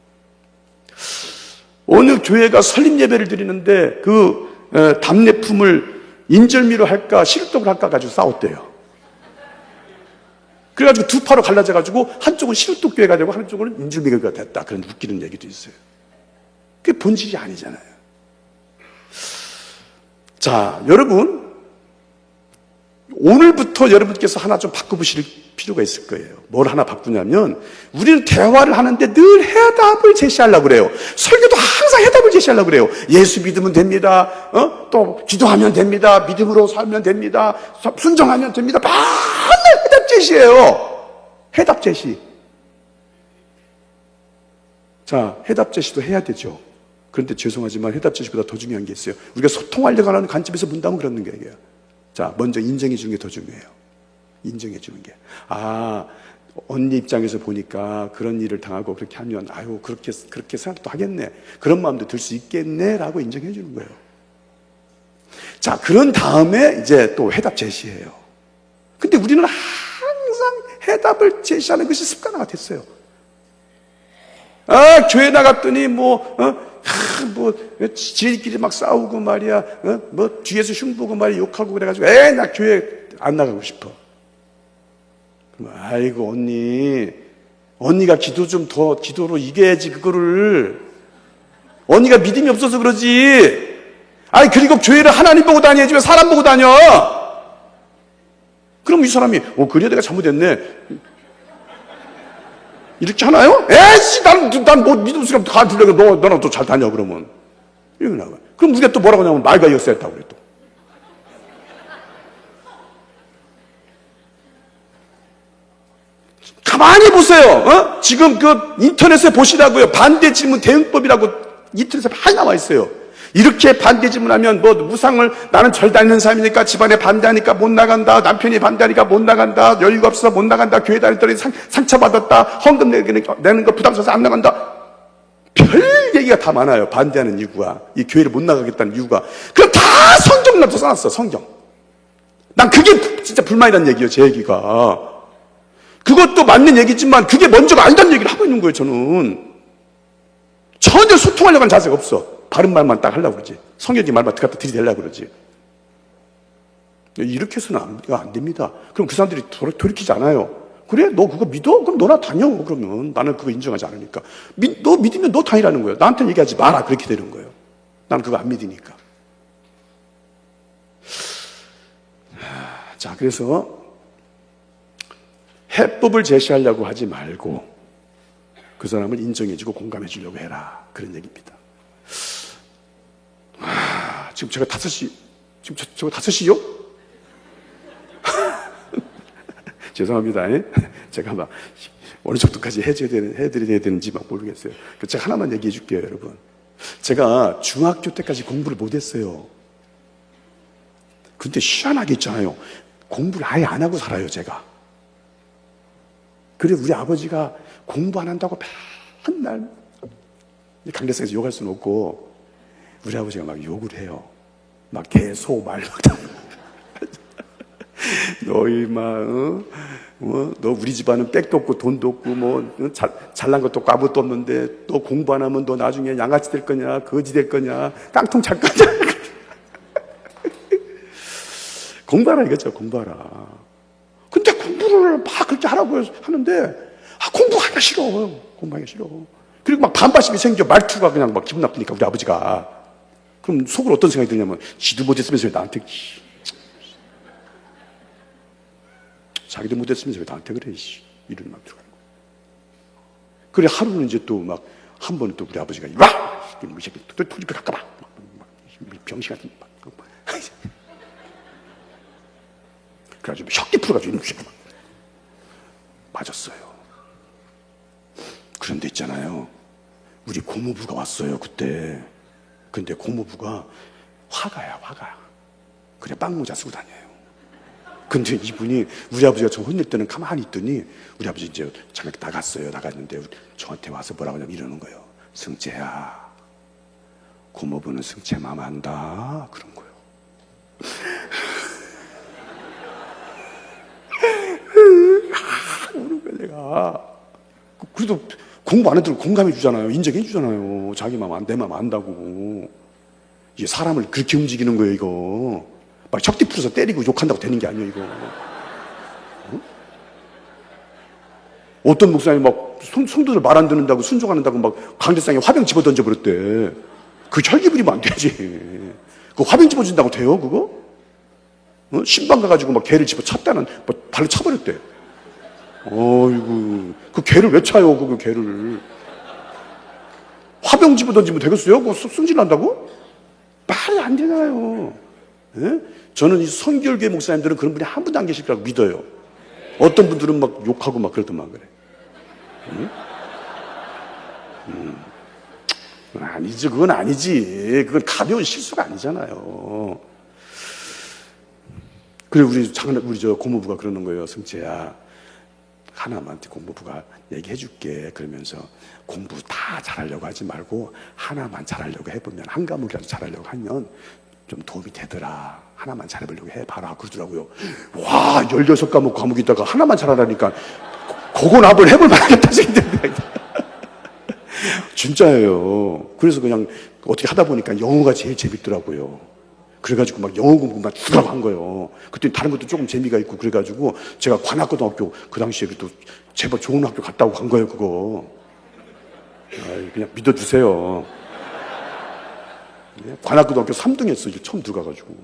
어느 교회가 설립 예배를 드리는데 그 답례품을 인절미로 할까 시루떡을 할까 가지고 싸웠대요. 그래가지고 두 파로 갈라져가지고 한쪽은 시루떡 교회가 되고 한쪽은 인절미 교회가 됐다. 그런 웃기는 얘기도 있어요. 그게 본질이 아니잖아요. 자, 여러분 오늘부터 여러분께서 하나 좀 바꿔보실 필요가 있을 거예요. 뭘 하나 바꾸냐면 우리는 대화를 하는데 늘 해답을 제시하려고 그래요. 설교도 항상 해답을 제시하려고 그래요. 예수 믿으면 됩니다. 또 기도하면 됩니다. 믿음으로 살면 됩니다. 순종하면 됩니다. 맨날 해답 제시예요. 해답 제시. 자, 해답 제시도 해야 되죠. 그런데 죄송하지만 해답 제시보다 더 중요한 게 있어요. 우리가 소통하려고 하는 관점에서 본다면 그런 거예요. 자, 먼저 인정해 주는 게 더 중요해요. 인정해 주는 게. 언니 입장에서 보니까 그런 일을 당하고 그렇게 하면, 그렇게 생각도 하겠네. 그런 마음도 들 수 있겠네. 라고 인정해 주는 거예요. 자, 그런 다음에 이제 또 해답 제시해요. 근데 우리는 항상 해답을 제시하는 것이 습관화가 됐어요. 아, 교회 나갔더니 지들끼리 막 싸우고 말이야, 뒤에서 흉보고 말이야, 욕하고 그래가지고, 나 교회 안 나가고 싶어. 그럼, 아이고, 언니가 기도 좀 더, 기도로 이겨야지, 그거를. 언니가 믿음이 없어서 그러지. 아니, 그리고 교회를 하나님 보고 다녀야지, 왜 사람 보고 다녀? 그럼 이 사람이, 그래, 내가 잘못했네. 이렇게 하나요? 에이씨, 난 뭐 믿음 없으니까 가 둘러가 너랑 또 잘 다녀, 그러면. 이렇게 나와. 그럼 우리가 또 뭐라고 하냐면 말과 역사했다고 그래, 또. 가만히 보세요. 지금 인터넷에 보시라고요. 반대 질문 대응법이라고 인터넷에 많이 나와 있어요. 이렇게 반대 질문하면 무상을 나는 절 다니는 사람이니까 집안에 반대하니까 못 나간다. 남편이 반대하니까 못 나간다. 여유가 없어서 못 나간다. 교회 다녔더니 상처받았다. 헌금 내는 거 부담스러워서 안 나간다. 별 얘기가 다 많아요. 반대하는 이유가. 이 교회를 못 나가겠다는 이유가. 그럼 다 성경으로 써놨어. 성경. 난 그게 진짜 불만이라는 얘기예요. 제 얘기가. 그것도 맞는 얘기지만 그게 먼저가 아니라는 얘기를 하고 있는 거예요. 저는. 전혀 소통하려고 하는 자세가 없어. 바른 말만 딱 하려고 그러지. 성경의 말만 갖다 들이대려고 그러지. 이렇게 해서는 안 됩니다. 그럼 그 사람들이 돌이키지 않아요. 그래? 너 그거 믿어? 그럼 너나 다녀. 그러면 나는 그거 인정하지 않으니까. 너 믿으면 너 다니라는 거예요. 나한테 얘기하지 마라. 그렇게 되는 거예요. 나는 그거 안 믿으니까. 자, 그래서 해법을 제시하려고 하지 말고 그 사람을 인정해주고 공감해주려고 해라. 그런 얘기입니다. 지금 제가 5시, 지금 저거 5시요? 죄송합니다. 제가 막 어느 정도까지 해드려야 되는지 막 모르겠어요. 제가 하나만 얘기해 줄게요, 여러분. 제가 중학교 때까지 공부를 못했어요. 근데 희한하게 있잖아요. 공부를 아예 안 하고 살아요, 제가. 그래, 우리 아버지가 공부 안 한다고 맨날 강대상에서 욕할 수는 없고, 우리 아버지가 막 욕을 해요. 막 개, 소, 말, 막. 너희 너 우리 집안은 백도 없고 돈도 없고 잘난 것도 없고 아무것도 없는데 너 공부 안 하면 너 나중에 양아치 될 거냐, 거지 될 거냐, 깡통 찰 거냐. 공부하라 이거죠, 공부하라. 근데 공부를 막 그렇게 하라고 하는데 공부하기가 싫어. 공부하기가 싫어. 그리고 막 반발심이 생겨. 말투가 그냥 막 기분 나쁘니까 우리 아버지가. 그럼 속으로 어떤 생각이 드냐면 지도 못했으면서 왜 나한테 자기도 못했으면서 왜 나한테 그래 이런 말투가. 그래 하루는 이제 또 막 한 번은 또 우리 아버지가 와! 이 새끼 또 토지표 갈까봐 병신 같은 그래가지고 혁기 풀어가지고 이놈 새끼 맞았어요. 그런데 있잖아요, 우리 고모부가 왔어요 그때. 근데 고모부가 화가야. 그래 빵모자 쓰고 다녀요. 근데 이분이 우리 아버지가 저 혼낼 때는 가만히 있더니 우리 아버지 이제 잠깐 나갔는데 저한테 와서 뭐라고 하냐면 이러는 거예요. 승재야, 고모부는 승재 마음 안다. 그런 거예요. 모르는 거야 내가. 그래도 공부 안 해도 공감해 주잖아요. 인정해 주잖아요. 자기 마음 내 마음 안다고. 이게 사람을 그렇게 움직이는 거예요 이거. 막 척뒤 풀어서 때리고 욕한다고 되는 게 아니에요 이거. 어? 어떤 목사님이 막 성도들 말 안 듣는다고 순종 안 한다고 막 강대상에 화병 집어 던져버렸대. 그 혈기 부리면 안 되지. 그 화병 집어준다고 돼요 그거? 신방 가가지고 막 개를 집어 찼다는 발로 차버렸대. 어이구, 그 개를 왜 차요 그 개를? 화병 집어 던지면 되겠어요? 그거 승질난다고? 말이 안 되잖아요. 예? 저는 이 성결교회 목사님들은 그런 분이 한 분도 안 계실 거라고 믿어요. 어떤 분들은 막 욕하고 막 그러더만 그래. 아니지, 그건 아니지. 그건 가벼운 실수가 아니잖아요. 그래 우리 저 고모부가 그러는 거예요. 승재야, 하나만한테 고모부가 얘기해 줄게. 그러면서 공부 다 잘하려고 하지 말고 하나만 잘하려고 해보면, 한 과목이라도 잘하려고 하면 좀 도움이 되더라. 하나만 잘해보려고 해봐라. 그러더라고요. 와, 16과목 있다가 하나만 잘하라니까. 그건 한번 해볼 만하겠다 생각했는데. 진짜예요. 그래서 그냥 어떻게 하다 보니까 영어가 제일 재밌더라고요. 그래가지고 막 영어 공부만 쭉 한 거예요. 그때 다른 것도 조금 재미가 있고 그래가지고 제가 관악고등학교 그 당시에 또 제법 좋은 학교 갔다 오고 간 거예요, 그거. 그냥 믿어주세요. 관악고등학교 3등 했어, 이제 처음 들어가가지고.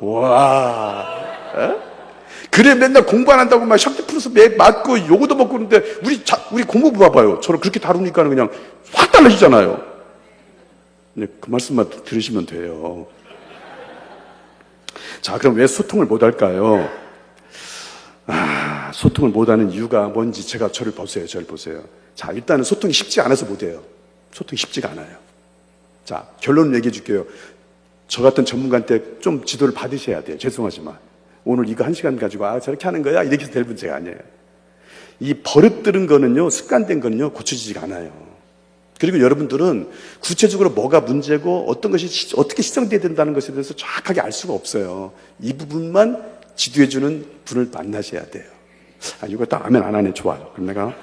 와. 에? 그래, 맨날 공부 안 한다고 막 셔츠 풀어서 맞고 요거도 먹고 그러는데 우리 공부부 봐봐요. 저를 그렇게 다루니까 그냥 확 달라지잖아요. 네, 그 말씀만 들으시면 돼요. 자, 그럼 왜 소통을 못 할까요? 소통을 못 하는 이유가 뭔지 저를 보세요. 자, 일단은 소통이 쉽지 않아서 못 해요. 소통이 쉽지가 않아요. 자, 결론을 얘기해 줄게요. 저 같은 전문가한테 좀 지도를 받으셔야 돼요. 죄송하지만. 오늘 이거 1시간 가지고, 저렇게 하는 거야? 이렇게 될 문제가 아니에요. 이 버릇들은 거는요, 습관된 거는요, 고쳐지지가 않아요. 그리고 여러분들은 구체적으로 뭐가 문제고 어떤 것이 어떻게 시정돼야 된다는 것에 대해서 정확하게 알 수가 없어요. 이 부분만 지도해주는 분을 만나셔야 돼요. 이거 딱 아멘 안 하네. 좋아요. 그럼 내가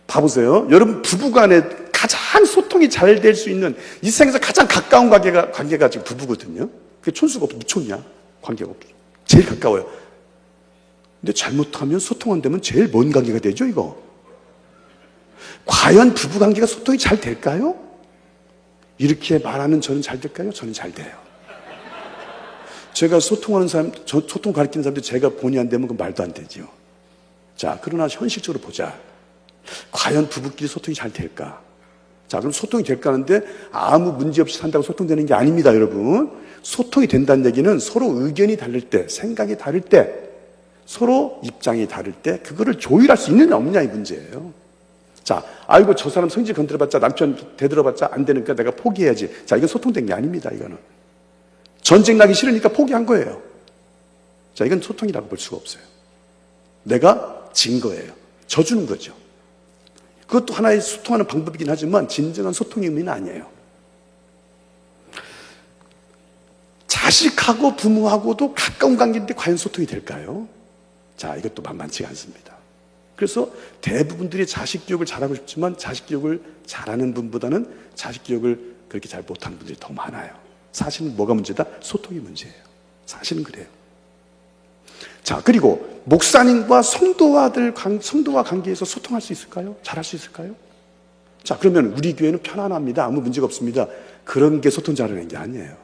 봐보세요. 여러분 부부간에 가장 소통이 잘 될 수 있는 이 세상에서 가장 가까운 관계가 지금 부부거든요. 그게 촌수가 없어. 무촌이야. 관계가 없어. 제일 가까워요. 근데 잘못하면 소통 안 되면 제일 먼 관계가 되죠, 이거. 과연 부부관계가 소통이 잘 될까요? 이렇게 말하는 저는 잘 될까요? 저는 잘 돼요. 제가 소통하는 사람, 소통 가르치는 사람들 제가 본의 안 되면 그 말도 안 되죠. 자, 그러나 현실적으로 보자. 과연 부부끼리 소통이 잘 될까? 자, 그럼 소통이 될까 하는데 아무 문제 없이 산다고 소통되는 게 아닙니다, 여러분. 소통이 된다는 얘기는 서로 의견이 다를 때, 생각이 다를 때, 서로 입장이 다를 때 그거를 조율할 수 있느냐 없느냐 이 문제예요. 자, 아이고 저 사람 성질 건드려봤자 남편 대들어봤자 안 되니까 내가 포기해야지. 자, 이건 소통된 게 아닙니다. 이거는 전쟁 나기 싫으니까 포기한 거예요. 자, 이건 소통이라고 볼 수가 없어요. 내가 진 거예요. 져주는 거죠. 그것도 하나의 소통하는 방법이긴 하지만 진정한 소통의 의미는 아니에요. 자식하고 부모하고도 가까운 관계인데 과연 소통이 될까요? 자, 이것도 만만치가 않습니다. 그래서 대부분들이 자식 교육을 잘하고 싶지만 자식 교육을 잘하는 분보다는 자식 교육을 그렇게 잘 못하는 분들이 더 많아요. 사실은 뭐가 문제다? 소통이 문제예요. 사실은 그래요. 자, 그리고 목사님과 성도와 관계에서 소통할 수 있을까요? 잘할 수 있을까요? 자, 그러면 우리 교회는 편안합니다. 아무 문제가 없습니다. 그런 게 소통 잘하는 게 아니에요.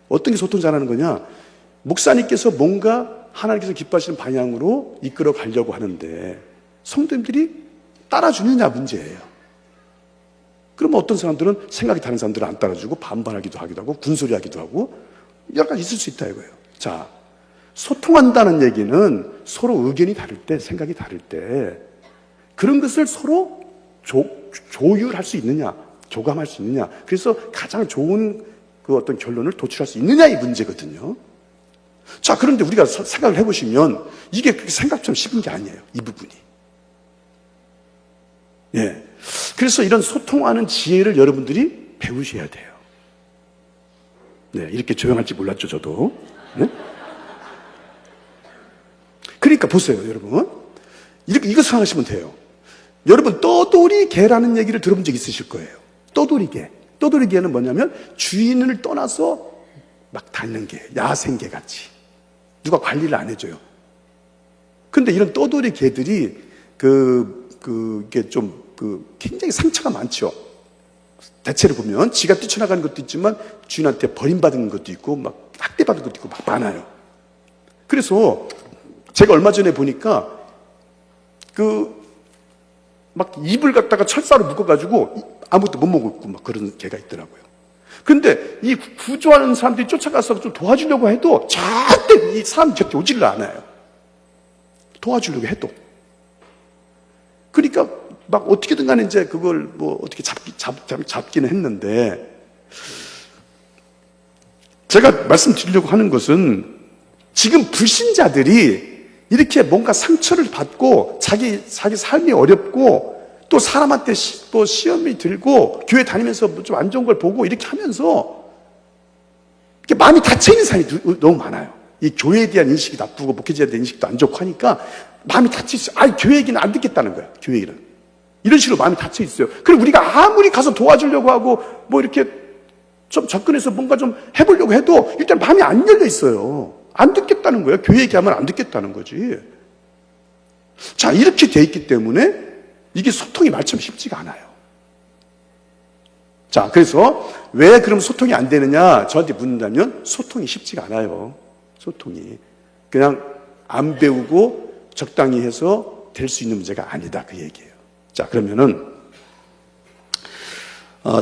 어떤 게 소통 잘하는 거냐? 목사님께서 뭔가 하나님께서 기뻐하시는 방향으로 이끌어 가려고 하는데 성도님들이 따라주느냐 문제예요. 그러면 어떤 사람들은 생각이 다른 사람들은 안 따라주고 반발하기도 하고 군소리하기도 하고 여러 가지 있을 수 있다 이거예요. 자, 소통한다는 얘기는 서로 의견이 다를 때, 생각이 다를 때 그런 것을 서로 조율할 수 있느냐, 조감할 수 있느냐. 그래서 가장 좋은 그 어떤 결론을 도출할 수 있느냐 이 문제거든요. 자, 그런데 우리가 생각을 해보시면 이게 그렇게 생각처럼 쉬운 게 아니에요. 이 부분이. 예. 그래서 이런 소통하는 지혜를 여러분들이 배우셔야 돼요. 네, 이렇게 조용할지 몰랐죠, 저도. 네? 그러니까 보세요, 여러분. 이거 생각하시면 돼요. 여러분, 떠돌이 개라는 얘기를 들어본 적 있으실 거예요. 떠돌이 개. 떠돌이 개는 뭐냐면 주인을 떠나서 막 다니는 개, 야생개 같이. 누가 관리를 안 해줘요. 근데 이런 떠돌이 개들이 이게 좀 굉장히 상처가 많죠. 대체로 보면 지가 뛰쳐나가는 것도 있지만 주인한테 버림받은 것도 있고 막 학대받은 것도 있고 막 많아요. 그래서 제가 얼마 전에 보니까 막 입을 갖다가 철사로 묶어가지고 아무것도 못 먹고 막 그런 개가 있더라고요. 근데 이 구조하는 사람들이 쫓아가서 좀 도와주려고 해도 절대 이 사람 곁에 오지를 않아요. 도와주려고 해도. 그러니까 막 어떻게든 간에 이제 그걸 뭐 어떻게 잡기는 했는데 제가 말씀드리려고 하는 것은 지금 불신자들이 이렇게 뭔가 상처를 받고 자기 삶이 어렵고 또 사람한테 또 시험이 들고 교회 다니면서 뭐 좀 안 좋은 걸 보고 이렇게 하면서 이렇게 마음이 닫혀있는 사람이 너무 많아요. 이 교회에 대한 인식이 나쁘고 목회자에 대한 인식도 안 좋고 하니까 마음이 닫혀있어요. 교회 얘기는 안 듣겠다는 거야. 교회 얘기는. 이런 식으로 마음이 닫혀있어요. 그리고 우리가 아무리 가서 도와주려고 하고 뭐 이렇게 좀 접근해서 뭔가 좀 해보려고 해도 일단 마음이 안 열려 있어요. 안 듣겠다는 거예요. 교회 얘기하면 안 듣겠다는 거지. 자, 이렇게 돼 있기 때문에 이게 소통이 말처럼 쉽지가 않아요. 자, 그래서 왜 그럼 소통이 안 되느냐 저한테 묻는다면 소통이 쉽지가 않아요. 소통이. 그냥 안 배우고 적당히 해서 될 수 있는 문제가 아니다. 그 얘기예요. 자, 그러면은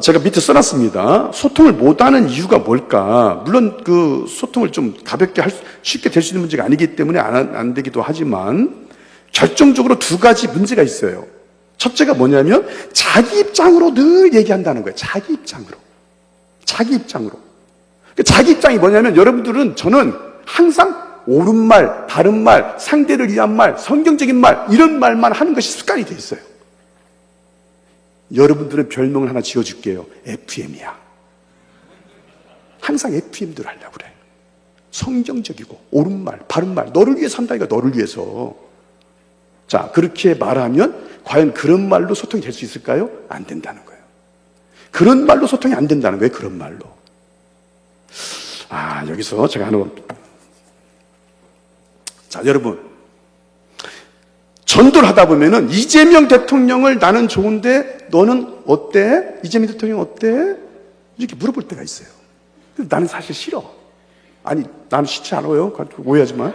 제가 밑에 써놨습니다. 소통을 못하는 이유가 뭘까? 물론 그 소통을 좀 가볍게 쉽게 될 수 있는 문제가 아니기 때문에 안 되기도 하지만 결정적으로 두 가지 문제가 있어요. 첫째가 뭐냐면 자기 입장으로 늘 얘기한다는 거예요. 자기 입장으로. 자기 입장으로. 자기 입장이 뭐냐면 여러분들은 저는 항상 옳은 말, 바른 말, 상대를 위한 말, 성경적인 말 이런 말만 하는 것이 습관이 돼 있어요. 여러분들은 별명을 하나 지어줄게요. FM이야. 항상 FM들 하려고 그래. 성경적이고 옳은 말, 바른 말, 너를 위해 산다니까 너를 위해서. 자, 그렇게 말하면 과연 그런 말로 소통이 될 수 있을까요? 안 된다는 거예요. 그런 말로 소통이 안 된다는 거예요. 그런 말로. 여기서 제가 하는 겁니다. 자, 여러분. 전도를 하다 보면은 이재명 대통령을 나는 좋은데 너는 어때? 이재명 대통령 어때? 이렇게 물어볼 때가 있어요. 나는 사실 싫어. 나는 싫지 않아요. 오해하지 마.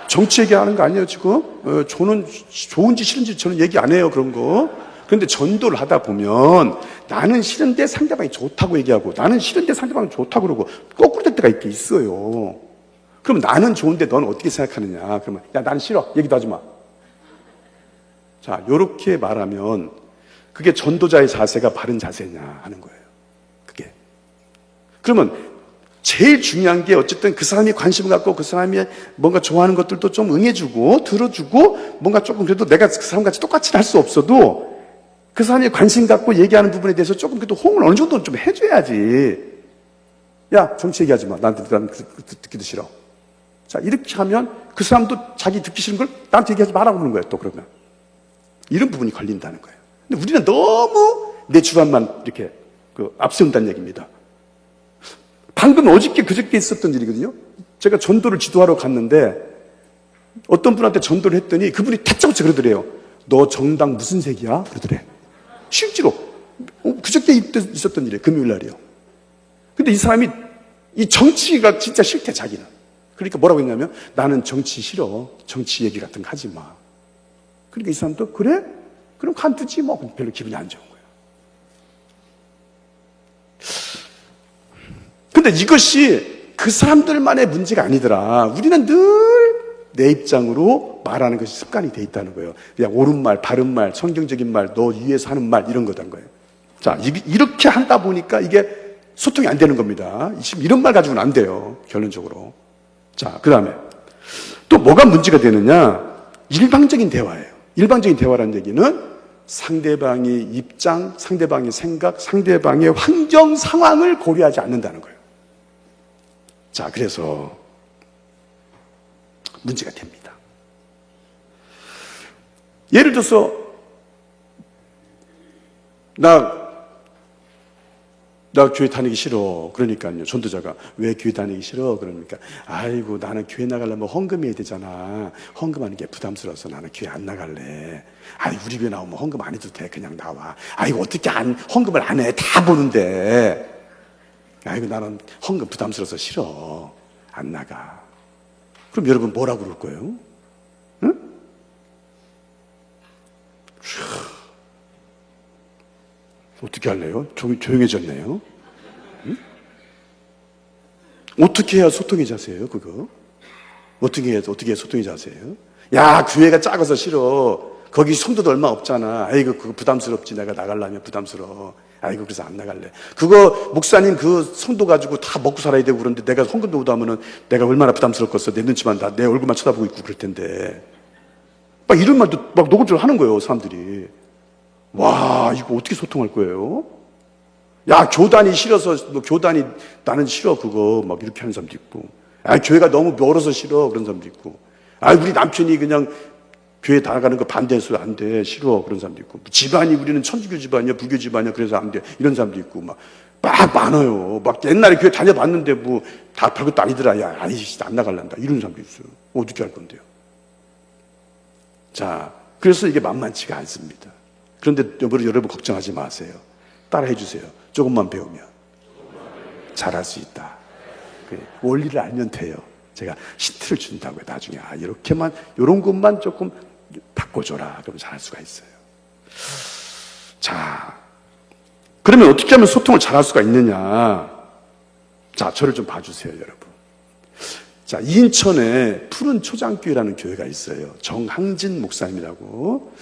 정치 얘기하는 거 아니에요, 지금? 저는 좋은지 싫은지 저는 얘기 안 해요, 그런 거. 그런데 전도를 하다 보면 나는 싫은데 상대방이 좋다고 얘기하고 나는 싫은데 상대방이 좋다고 그러고 거꾸로 될 때가 있어요. 그럼 나는 좋은데 넌 어떻게 생각하느냐? 그러면 야, 나는 싫어. 얘기도 하지 마. 자, 요렇게 말하면 그게 전도자의 자세가 바른 자세냐 하는 거예요. 그게. 그러면 제일 중요한 게 어쨌든 그 사람이 관심을 갖고 그 사람이 뭔가 좋아하는 것들도 좀 응해주고 들어주고 뭔가 조금 그래도 내가 그 사람같이 똑같이 할 수 없어도 그 사람이 관심 갖고 얘기하는 부분에 대해서 조금 그래도 호응을 어느 정도는 좀 해줘야지. 야, 정치 얘기하지 마. 나는 듣기도 싫어. 자, 이렇게 하면 그 사람도 자기 듣기 싫은 걸 나한테 얘기하지 말라고 하는 거예요, 또 그러면. 이런 부분이 걸린다는 거예요. 근데 우리는 너무 내 주관만 이렇게 앞세운다는 얘기입니다. 방금 어저께 그저께 있었던 일이거든요. 제가 전도를 지도하러 갔는데 어떤 분한테 전도를 했더니 그분이 다짜고짜 그러더래요. 너 정당 무슨 색이야? 그러더래. 실제로 그저께 있었던 일이에요. 금요일 날이요. 근데 이 사람이 이 정치가 진짜 싫대, 자기는. 그러니까 뭐라고 했냐면 나는 정치 싫어. 정치 얘기 같은 거 하지 마. 그러니까 이 사람도 그래? 그럼 간두지 뭐. 별로 기분이 안 좋은 거예요. 근데 이것이 그 사람들만의 문제가 아니더라. 우리는 늘 내 입장으로 말하는 것이 습관이 돼 있다는 거예요. 그냥 옳은 말, 바른 말, 성경적인 말, 너 위해서 하는 말 이런 거단 거예요. 자, 이렇게 하다 보니까 이게 소통이 안 되는 겁니다. 지금 이런 말 가지고는 안 돼요. 결론적으로. 자, 그 다음에 또 뭐가 문제가 되느냐? 일방적인 대화예요. 일방적인 대화라는 얘기는 상대방의 입장, 상대방의 생각, 상대방의 환경, 상황을 고려하지 않는다는 거예요. 자, 그래서 문제가 됩니다. 예를 들어서 나 교회 다니기 싫어. 그러니까요. 전도자가 왜 교회 다니기 싫어? 그러니까 아이고 나는 교회 나가려면 헌금해야 되잖아. 헌금하는 게 부담스러워서 나는 교회 안 나갈래. 우리 교회 나오면 헌금 안 해도 돼. 그냥 나와. 아이고 어떻게 헌금을 안 해. 다 보는데. 아이고 나는 헌금 부담스러워서 싫어. 안 나가. 그럼 여러분 뭐라고 그럴 거예요? 응? 어떻게 할래요? 조용해졌네요. 응? 어떻게 해야 소통의 자세예요, 그거? 어떻게 해야 소통의 자세예요? 야, 교회가 작아서 싫어. 거기 성도도 얼마 없잖아. 아이고, 그거 부담스럽지. 내가 나가려면 부담스러워. 아이고, 그래서 안 나갈래. 그거, 목사님 그 성도 가지고 다 먹고 살아야 되고 그런데 내가 헌금도 못 하면은 내가 얼마나 부담스럽겠어. 내 눈치만 내 얼굴만 쳐다보고 있고 그럴 텐데. 막 이런 말도 막 노골적으로 하는 거예요, 사람들이. 와, 이거 어떻게 소통할 거예요? 야, 교단이 싫어서, 뭐, 교단이 나는 싫어, 그거. 막 이렇게 하는 사람도 있고. 아, 교회가 너무 멀어서 싫어. 그런 사람도 있고. 아, 우리 남편이 그냥 교회 나가는 거 반대해서 안 돼. 싫어. 그런 사람도 있고. 집안이 우리는 천주교 집안이야, 불교 집안이야. 그래서 안 돼. 이런 사람도 있고. 막 많아요. 막 옛날에 교회 다녀봤는데 뭐, 다 별것도 아니더라. 야, 아니, 안 나갈란다. 이런 사람도 있어요. 어떻게 할 건데요? 자, 그래서 이게 만만치가 않습니다. 그런데 여러분 걱정하지 마세요. 따라해 주세요. 조금만 배우면 잘할 수 있다. 원리를 알면 돼요. 제가 힌트를 준다고요. 나중에 이렇게만 이런 것만 조금 바꿔줘라. 그러면 잘할 수가 있어요. 자, 그러면 어떻게 하면 소통을 잘할 수가 있느냐? 자, 저를 좀 봐주세요, 여러분. 자, 인천에 푸른 초장교회라는 교회가 있어요. 정항진 목사님이라고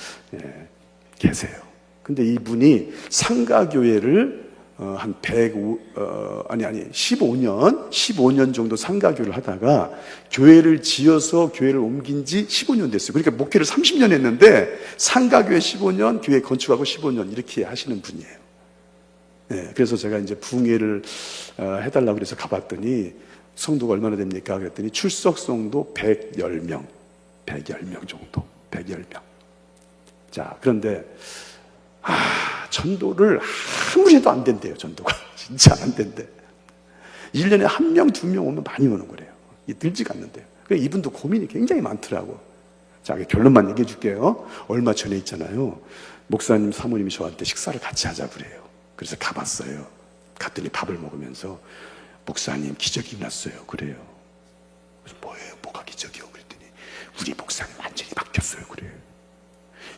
계세요. 근데 이분이 상가교회를 한 15년 정도 상가교회를 하다가 교회를 지어서 교회를 옮긴 지 15년 됐어요. 그러니까 목회를 30년 했는데 상가교회 15년, 교회 건축하고 15년 이렇게 하시는 분이에요. 네, 그래서 제가 이제 부흥회를 해달라고 그래서 가봤더니 성도가 얼마나 됩니까? 그랬더니 출석 성도 110명 정도. 110명. 자, 그런데 전도를 아무리 해도 안 된대요, 전도가. 진짜 안 된대. 1년에 한 명, 두 명 오면 많이 오는 거래요. 늘지가 않는데요. 그래서 이분도 고민이 굉장히 많더라고. 자, 결론만 얘기해 줄게요. 얼마 전에 있잖아요. 목사님, 사모님이 저한테 식사를 같이 하자 그래요. 그래서 가봤어요. 갔더니 밥을 먹으면서 목사님, 기적이 났어요. 그래요. 그래서 뭐예요? 뭐가 기적이요? 그랬더니 우리 목사님 완전히 바뀌었어요. 그래요.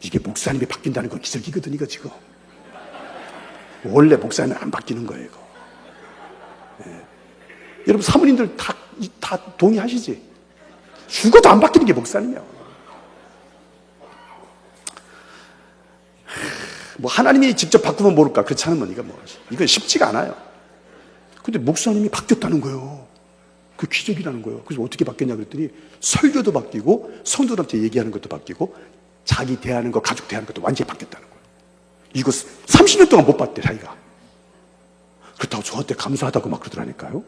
이게 목사님이 바뀐다는 건 기적이거든, 이거 지금. 원래 목사님은 안 바뀌는 거예요, 이거. 네. 여러분, 사모님들 다 동의하시지? 죽어도 안 바뀌는 게 목사님이야. 뭐, 하나님이 직접 바꾸면 모를까? 그렇지 않으면 이건 쉽지가 않아요. 근데 목사님이 바뀌었다는 거예요. 그 기적이라는 거예요. 그래서 어떻게 바뀌었냐 그랬더니 설교도 바뀌고 성도들한테 얘기하는 것도 바뀌고 자기 대하는 거, 가족 대하는 것도 완전히 바뀌었다는 거예요. 이거 30년 동안 못 봤대, 자기가. 그렇다고 저한테 감사하다고 막 그러더라니까요.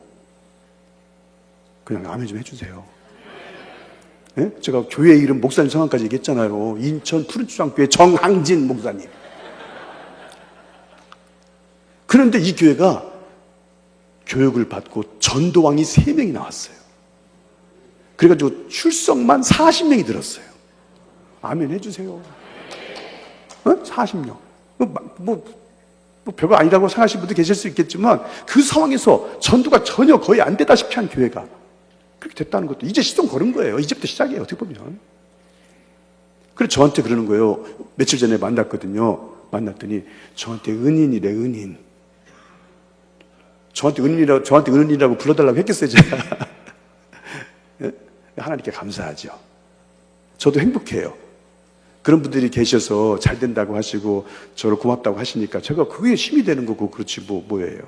그냥 아멘 좀 해주세요. 네? 제가 교회 이름, 목사님 성함까지 얘기했잖아요. 인천 푸른초장교회 정항진 목사님. 그런데 이 교회가 교육을 받고 전도왕이 3명이 나왔어요. 그래가지고 출석만 40명이 들었어요. 아멘 해주세요. 40명. 뭐 별거 아니라고 생각하시는 분도 계실 수 있겠지만 그 상황에서 전도가 전혀 거의 안 되다시피 한 교회가 그렇게 됐다는 것도 이제 시동 거는 거예요. 이제부터 시작이에요. 어떻게 보면. 그래서 저한테 그러는 거예요. 며칠 전에 만났거든요. 만났더니 저한테 은인이래, 은인. 저한테 은인이라고 불러달라고 했겠어요, 제가. 하나님께 감사하죠. 저도 행복해요. 그런 분들이 계셔서 잘 된다고 하시고 저를 고맙다고 하시니까 제가 그게 힘이 되는 거고 그렇지 뭐예요.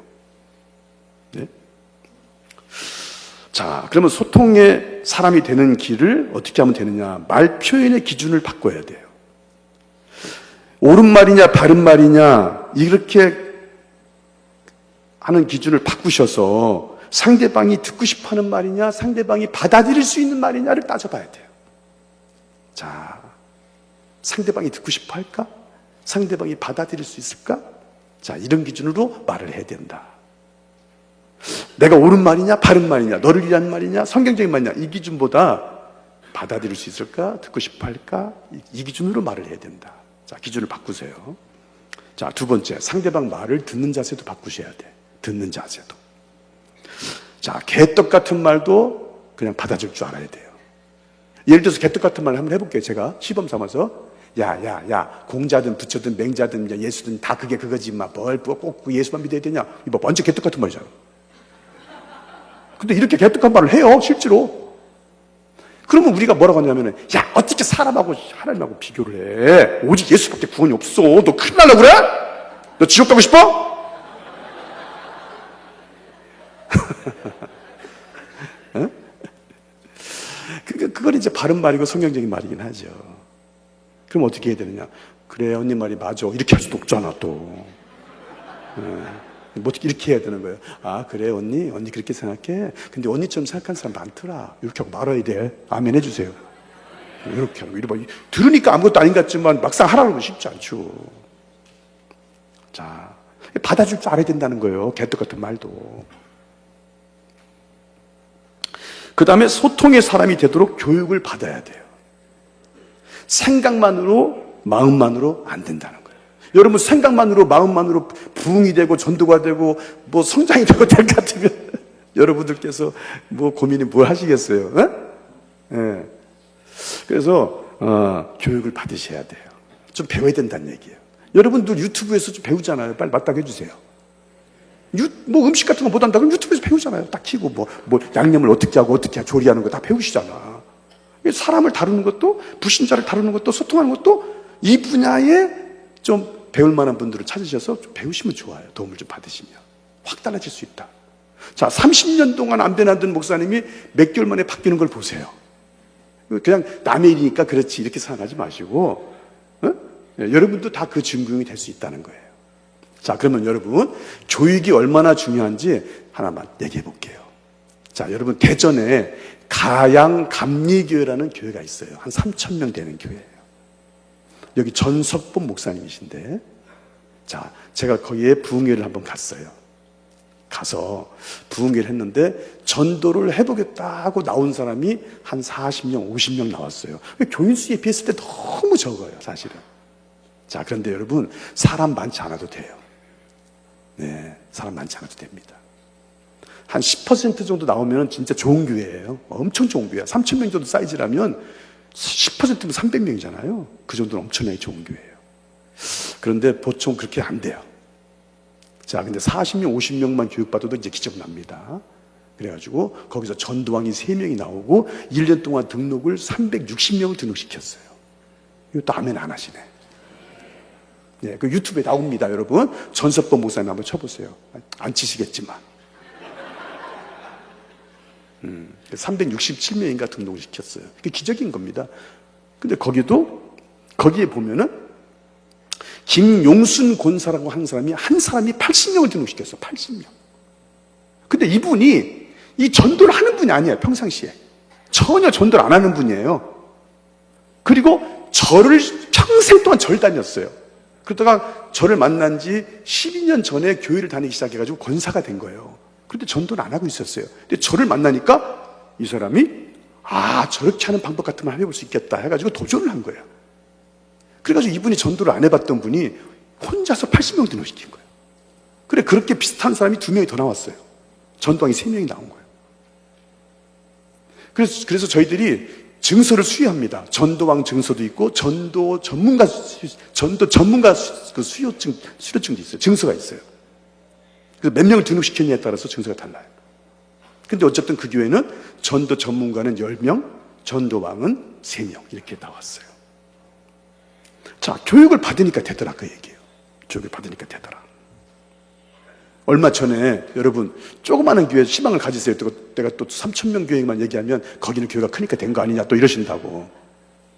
네? 자, 그러면 소통의 사람이 되는 길을 어떻게 하면 되느냐? 말 표현의 기준을 바꿔야 돼요. 옳은 말이냐 바른 말이냐 이렇게 하는 기준을 바꾸셔서 상대방이 듣고 싶어하는 말이냐 상대방이 받아들일 수 있는 말이냐를 따져봐야 돼요. 자, 상대방이 듣고 싶어 할까? 상대방이 받아들일 수 있을까? 자, 이런 기준으로 말을 해야 된다. 내가 옳은 말이냐 바른 말이냐 너를 위한 말이냐 성경적인 말이냐 이 기준보다 받아들일 수 있을까? 듣고 싶어 할까? 이 기준으로 말을 해야 된다. 자, 기준을 바꾸세요. 자, 두 번째, 상대방 말을 듣는 자세도 바꾸셔야 돼. 듣는 자세도. 자, 개떡 같은 말도 그냥 받아줄 줄 알아야 돼요. 예를 들어서 개떡 같은 말을 한번 해볼게요. 제가 시범 삼아서. 야, 공자든 부처든 맹자든 예수든 다 그게 그거지. 뭘 꼭 예수만 믿어야 되냐. 이거 완전 개떡 같은 말이잖아. 근데 이렇게 개떡한 말을 해요, 실제로. 그러면 우리가 뭐라고 하냐면은, 야, 어떻게 사람하고 하나님하고 비교를 해? 오직 예수밖에 구원이 없어. 너 큰일 날라 그래? 너 지옥 가고 싶어? 그건 이제 바른 말이고 성경적인 말이긴 하죠. 그럼 어떻게 해야 되느냐? 그래, 언니 말이 맞아. 이렇게 할 수도 없잖아, 또. 뭐 어떻게 이렇게 해야 되는 거예요. 아, 그래, 언니 그렇게 생각해. 근데 언니처럼 생각하는 사람 많더라. 이렇게 하고 말아야 돼. 아멘 해주세요. 이렇게 하고, 이래 봐. 들으니까 아무것도 아닌 것 같지만 막상 하라는 건 쉽지 않죠. 자, 받아줄 줄 알아야 된다는 거예요. 개떡 같은 말도. 그 다음에 소통의 사람이 되도록 교육을 받아야 돼요. 생각만으로, 마음만으로 안 된다는 거예요. 여러분, 생각만으로, 마음만으로 부흥이 되고, 전도가 되고, 뭐 성장이 되고 될 것 같으면, 여러분들께서 뭐 고민이 뭘 하시겠어요? 예. 그래서, 교육을 받으셔야 돼요. 좀 배워야 된다는 얘기예요. 여러분들 유튜브에서 좀 배우잖아요. 빨리 맞다고 해주세요. 뭐 음식 같은 거 못 한다 그러면 유튜브에서 배우잖아요. 딱 키고 뭐 양념을 어떻게 하고 어떻게 조리하는 거 다 배우시잖아. 사람을 다루는 것도, 불신자를 다루는 것도, 소통하는 것도 이 분야에 좀 배울 만한 분들을 찾으셔서 좀 배우시면 좋아요. 도움을 좀 받으시면 확 달라질 수 있다. 자, 30년 동안 안 변하던 목사님이 몇 개월 만에 바뀌는 걸 보세요. 그냥 남의 일이니까 그렇지 이렇게 생각하지 마시고, 여러분도 다 그 증거용이 될 수 있다는 거예요. 자, 그러면 여러분, 교육이 얼마나 중요한지 하나만 얘기해 볼게요. 자, 여러분, 대전에 가양감리교회라는 교회가 있어요. 한 3,000명 되는 교회예요. 여기 전석범 목사님이신데, 자, 제가 거기에 부흥회를 한번 갔어요. 가서 부흥회를 했는데 전도를 해보겠다 하고 나온 사람이 한 40명, 50명 나왔어요. 교인 수에 비했을 때 너무 적어요, 사실은. 자, 그런데 여러분, 사람 많지 않아도 돼요. 네, 사람 많지 않아도 됩니다. 한 10% 정도 나오면 진짜 좋은 교회예요. 엄청 좋은 교회야. 3,000명 정도 사이즈라면 10%면 300명이잖아요. 그 정도는 엄청나게 좋은 교회예요. 그런데 보통 그렇게 안 돼요. 자, 근데 40명, 50명만 교육받아도 이제 기적 납니다. 그래가지고 거기서 전도왕이 3명이 나오고 1년 동안 등록을 360명을 등록시켰어요. 이것도 아멘 안 하시네. 네, 그 유튜브에 나옵니다, 여러분. 전석범 목사님 한번 쳐보세요. 안 치시겠지만. 367명인가 등록을 시켰어요. 그게 기적인 겁니다. 근데 거기에 보면은 김용순 권사라고 하는 사람이 한 사람이 80명을 등록시켰어요. 80명. 근데 이분이 이 전도를 하는 분이 아니에요, 평상시에. 전혀 전도를 안 하는 분이에요. 그리고 저를 평생 동안 절 다녔어요. 그러다가 저를 만난 지 12년 전에 교회를 다니기 시작해가지고 권사가 된 거예요. 그런데 전도는 안 하고 있었어요. 근데 저를 만나니까 이 사람이 저렇게 하는 방법 같은 걸 해볼 수 있겠다 해가지고 도전을 한 거예요. 그래가지고 이분이 전도를 안 해봤던 분이 혼자서 80명 등록시킨 거예요. 그래, 그렇게 비슷한 사람이 2명이 더 나왔어요. 전도왕이 3명이 나온 거예요. 그래서 저희들이 증서를 수여합니다. 전도왕 증서도 있고 전도 전문가 그 수료증도 있어요. 증서가 있어요. 그래서 몇 명을 등록시켰냐에 따라서 증서가 달라요. 근데 어쨌든 그 교회는 전도 전문가는 10명, 전도왕은 3명 이렇게 나왔어요. 자, 교육을 받으니까 되더라, 그 얘기예요. 교육을 받으니까 되더라. 얼마 전에 여러분 조그마한 교회 희망을 가지세요. 내가 또 3,000명 교회만 얘기하면 거기는 교회가 크니까 된 거 아니냐 또 이러신다고.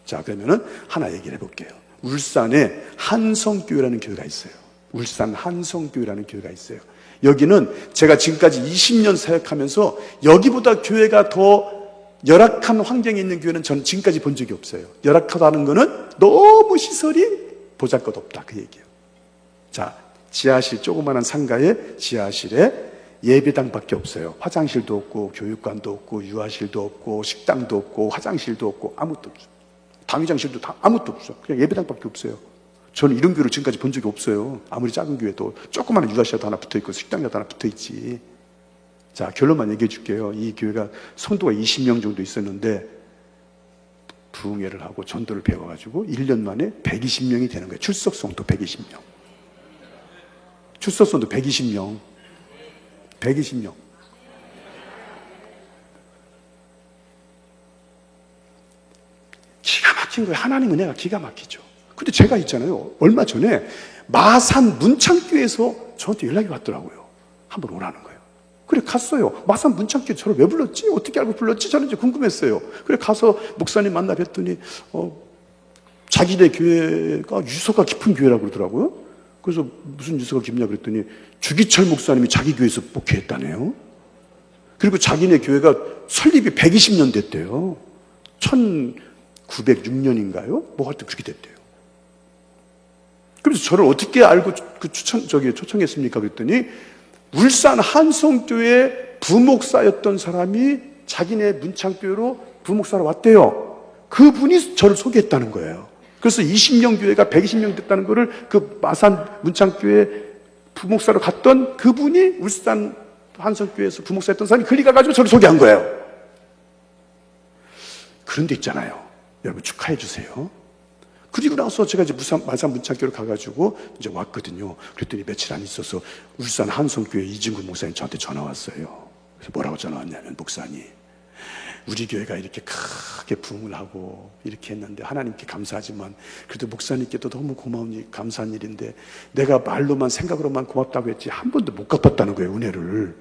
자, 그러면은 하나 얘기를 해볼게요. 울산에 한성교회라는 교회가 있어요. 울산 한성교회라는 교회가 있어요. 여기는 제가 지금까지 20년 사역하면서 여기보다 교회가 더 열악한 환경에 있는 교회는 저는 지금까지 본 적이 없어요. 열악하다는 거는 너무 시설이 보잘것없다, 그 얘기예요. 자, 지하실, 조그마한 상가에 지하실에 예배당밖에 없어요. 화장실도 없고 교육관도 없고 유아실도 없고 식당도 없고 화장실도 없고 아무것도 없어요. 당회장실도 다 아무것도 없어요. 그냥 예배당밖에 없어요. 저는 이런 교회를 지금까지 본 적이 없어요. 아무리 작은 교회도 조그마한 유아실도 하나 붙어있고 식당이라도 하나 붙어있지. 자, 결론만 얘기해 줄게요. 이 교회가 성도가 20명 정도 있었는데 부흥회를 하고 전도를 배워가지고 1년 만에 120명이 되는 거예요. 출석 성도 120명. 출석 성도 120명. 120명. 기가 막힌 거예요. 하나님 은혜가 기가 막히죠. 근데 제가 있잖아요. 얼마 전에 마산 문창교에서 저한테 연락이 왔더라고요. 한번 오라는 거예요. 그래 갔어요. 마산 문창교에 저를 왜 불렀지? 어떻게 알고 불렀지? 저는 이제 궁금했어요. 그래 가서 목사님 만나 뵀더니 자기네 교회가 유서가 깊은 교회라고 그러더라고요. 그래서 무슨 유서가 깊냐 그랬더니 주기철 목사님이 자기 교회에서 목회했다네요. 그리고 자기네 교회가 설립이 120년 됐대요. 1906년인가요? 뭐 하여튼 그렇게 됐대요. 그래서 저를 어떻게 알고 초청했습니까? 그랬더니 울산 한성교회 부목사였던 사람이 자기네 문창교회로 부목사로 왔대요. 그분이 저를 소개했다는 거예요. 그래서 20년 교회가 120년 됐다는 거를 그 마산 문창교회 부목사로 갔던 그분이 울산 한성교회에서 부목사였던 사람이 그리 가가지고 저를 소개한 거예요. 그런데 있잖아요. 여러분 축하해 주세요. 그리고 나서 제가 이제 마산 문창교회로 가가지고 이제 왔거든요. 그랬더니 며칠 안 있어서 울산 한성교회 이진구 목사님 저한테 전화 왔어요. 그래서 뭐라고 전화 왔냐면, 목사님, 우리 교회가 이렇게 크게 부흥을 하고 이렇게 했는데 하나님께 감사하지만 그래도 목사님께도 너무 고마운 감사한 일인데 내가 말로만 생각으로만 고맙다고 했지 한 번도 못 갚았다는 거예요, 은혜를.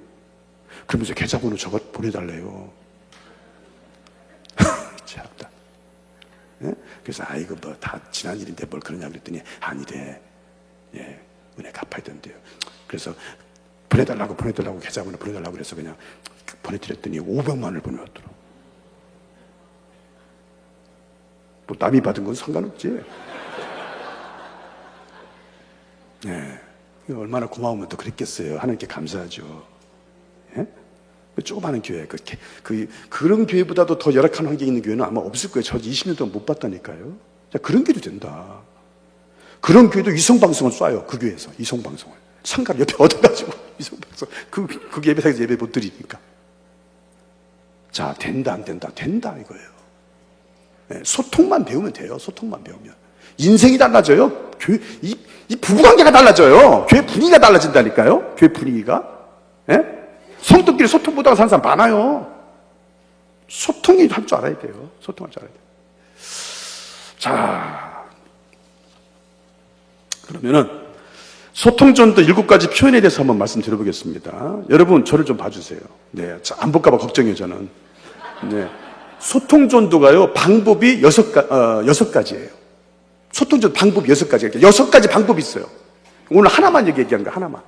그러면서 계좌번호 저거 보내달래요. 참다. 예? 그래서 이거 뭐 다 지난 일인데 뭘 그러냐 그랬더니 아니래. 예, 은혜 갚아야 된대요. 그래서 보내달라고 계좌번호 보내달라고 그래서 그냥 보내드렸더니 500만 원을 보내왔더라고. 뭐 남이 받은 건 상관없지. 예, 얼마나 고마우면 또 그랬겠어요. 하나님께 감사하죠. 예? 조그마한 교회, 그런 교회보다도 더 열악한 환경에 있는 교회는 아마 없을 거예요. 저 20년 동안 못 봤다니까요. 자, 그런 교회도 된다. 그런 교회도 이성방송을 쏴요. 그 교회에서 이성방송을 상가를 옆에 얻어가지고 이성방송 그 예배당에서 예배 못 드리니까. 자, 된다 안 된다? 된다 이거예요. 네, 소통만 배우면 돼요. 소통만 배우면 인생이 달라져요. 이 부부관계가 달라져요. 교회 분위기가 달라진다니까요. 교회 분위기가. 네? 성도끼리 소통 못하고 사는 사람 많아요. 소통이 할 줄 알아야 돼요. 소통할 줄 알아야 돼요. 자, 그러면은 소통전도 7가지 표현에 대해서 한번 말씀드려보겠습니다. 여러분 저를 좀 봐주세요. 네, 안 볼까봐 걱정이에요 저는. 네, 소통전도가요 방법이 6가지예요. 소통전도 방법이 6가지. 6가지 방법이 있어요. 오늘 하나만 얘기한 거야. 하나만.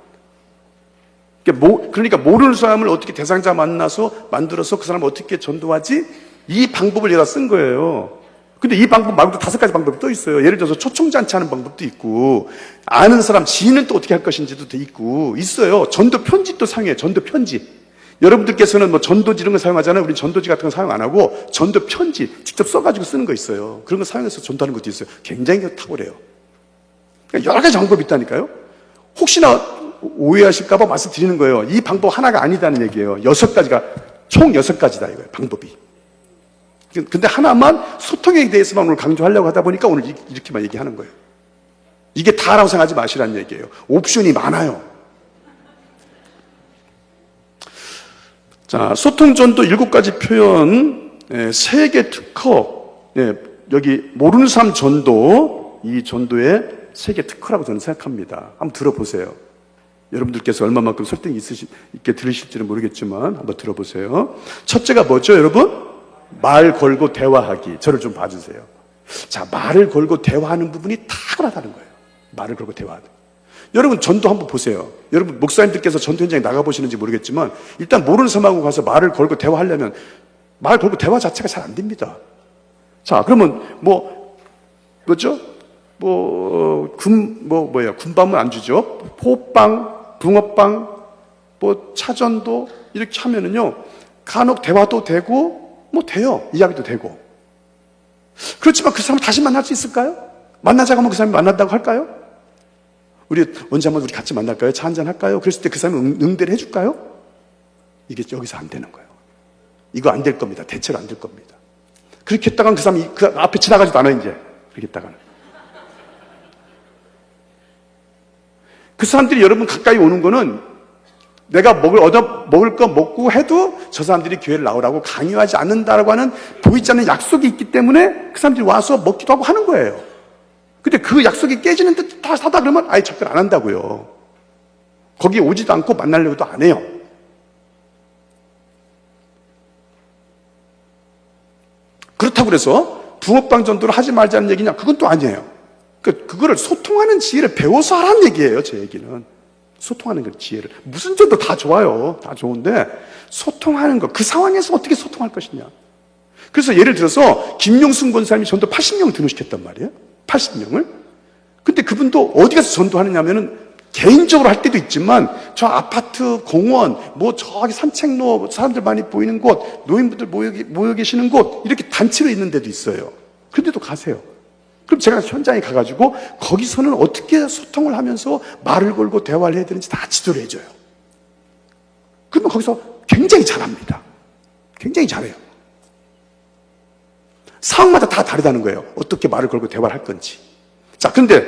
그러니까 모르는 사람을 어떻게 대상자 만들어서 그 사람을 어떻게 전도하지? 이 방법을 얘가 쓴 거예요. 근데 이 방법 말고도 5가지 방법이 또 있어요. 예를 들어서 초청잔치 하는 방법도 있고, 아는 사람 지인은 또 어떻게 할 것인지도 돼 있고, 있어요. 전도 편지도 사용해요. 전도 편지. 여러분들께서는 뭐 전도지 이런 거 사용하잖아요. 우리 전도지 같은 거 사용 안 하고, 전도 편지 직접 써가지고 쓰는 거 있어요. 그런 거 사용해서 전도하는 것도 있어요. 굉장히 탁월해요. 그러니까 여러 가지 방법이 있다니까요. 혹시나 오해하실까봐 말씀드리는 거예요. 이 방법 하나가 아니다는 얘기예요. 6가지가, 총 6가지다 이거예요. 방법이. 근데 하나만 소통에 대해서만 오늘 강조하려고 하다 보니까 오늘 이렇게만 얘기하는 거예요. 이게 다라고 생각하지 마시라는 얘기예요. 옵션이 많아요. 자, 소통전도 7가지 표현, 3개 특허, 여기 모르는 사람 전도, 이 전도의 3개 특허라고 저는 생각합니다. 한번 들어보세요. 여러분들께서 얼마만큼 설득이 있게 들으실지는 모르겠지만 한번 들어보세요. 첫째가 뭐죠, 여러분? 말 걸고 대화하기. 저를 좀 봐주세요. 자, 말을 걸고 대화하는 부분이 탁월하다는 거예요. 말을 걸고 대화하는. 여러분 전도 한번 보세요. 여러분 목사님들께서 전도 현장에 나가보시는지 모르겠지만 일단 모르는 사람하고 가서 말을 걸고 대화하려면 말 걸고 대화 자체가 잘 안 됩니다. 자, 그러면 뭐죠? 군밤은 안 주죠. 포빵, 붕어빵, 차전도 이렇게 하면은요, 간혹 대화도 되고, 돼요. 이야기도 되고. 그렇지만 그 사람 다시 만날 수 있을까요? 만나자고 하면 그 사람이 만난다고 할까요? 우리 언제 한번 우리 같이 만날까요? 차 한잔 할까요? 그랬을 때 그 사람이 응대를 해줄까요? 이게 여기서 안 되는 거예요. 이거 안 될 겁니다. 대체로 안 될 겁니다. 그렇게 했다가는 그 사람이 그 앞에 지나가지도 않아요, 이제. 그렇게 했다가는. 그 사람들이 여러분 가까이 오는 거는 내가 먹을 거 먹고 해도 저 사람들이 교회를 나오라고 강요하지 않는다라고 하는 보이지 않는 약속이 있기 때문에 그 사람들이 와서 먹기도 하고 하는 거예요. 근데 그 약속이 깨지는 듯 다 사다 그러면 아예 접근 안 한다고요. 거기에 오지도 않고 만나려고도 안 해요. 그렇다고 그래서 붕어빵 전도를 하지 말자는 얘기냐? 그건 또 아니에요. 그거를 소통하는 지혜를 배워서 하라는 얘기예요, 제 얘기는. 소통하는 그 지혜를. 무슨 전도 다 좋아요. 다 좋은데, 소통하는 거, 그 상황에서 어떻게 소통할 것이냐. 그래서 예를 들어서, 김용순 권사님이 전도 80명 등록시켰단 말이에요. 80명을. 근데 그분도 어디 가서 전도하느냐면은, 개인적으로 할 때도 있지만, 저 아파트, 공원, 뭐 저기 산책로, 사람들 많이 보이는 곳, 노인분들 모여 계시는 곳, 이렇게 단체로 있는 데도 있어요. 그런데도 가세요. 그럼 제가 현장에 가가지고 거기서는 어떻게 소통을 하면서 말을 걸고 대화를 해야 되는지 다 지도를 해줘요. 그러면 거기서 굉장히 잘합니다. 굉장히 잘해요. 상황마다 다 다르다는 거예요. 어떻게 말을 걸고 대화를 할 건지. 자, 근데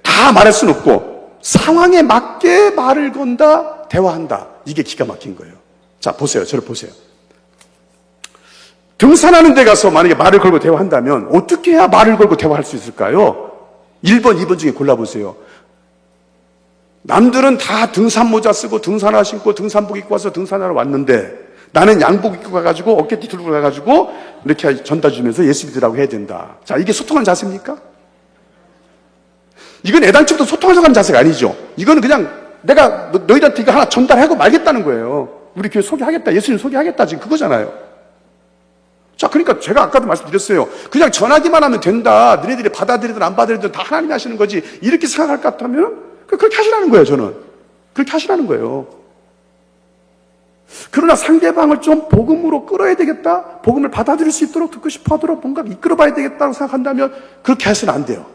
다 말할 수는 없고 상황에 맞게 말을 건다, 대화한다. 이게 기가 막힌 거예요. 자, 보세요. 저를 보세요. 등산하는 데 가서 만약에 말을 걸고 대화한다면 어떻게 해야 말을 걸고 대화할 수 있을까요? 1번, 2번 중에 골라보세요. 남들은 다 등산 모자 쓰고 등산화 신고 등산복 입고 와서 등산하러 왔는데 나는 양복 입고 가가지고 어깨띠 들고 가가지고 이렇게 전달 주면서 예수 믿으라고 해야 된다. 자, 이게 소통하는 자세입니까? 이건 애당초부터 소통하려고 하는 자세가 아니죠. 이거는 그냥 내가 너희들한테 이거 하나 전달하고 말겠다는 거예요. 우리 교회 소개하겠다, 예수님 소개하겠다, 지금 그거잖아요. 자, 그러니까 제가 아까도 말씀드렸어요. 그냥 전하기만 하면 된다. 너네들이 받아들이든 안 받아들이든 다 하나님이 하시는 거지. 이렇게 생각할 것 같다면 그렇게 하시라는 거예요, 저는. 그렇게 하시라는 거예요. 그러나 상대방을 좀 복음으로 끌어야 되겠다. 복음을 받아들일 수 있도록 듣고 싶어 하도록 뭔가 이끌어 봐야 되겠다고 생각한다면 그렇게 해서는 안 돼요.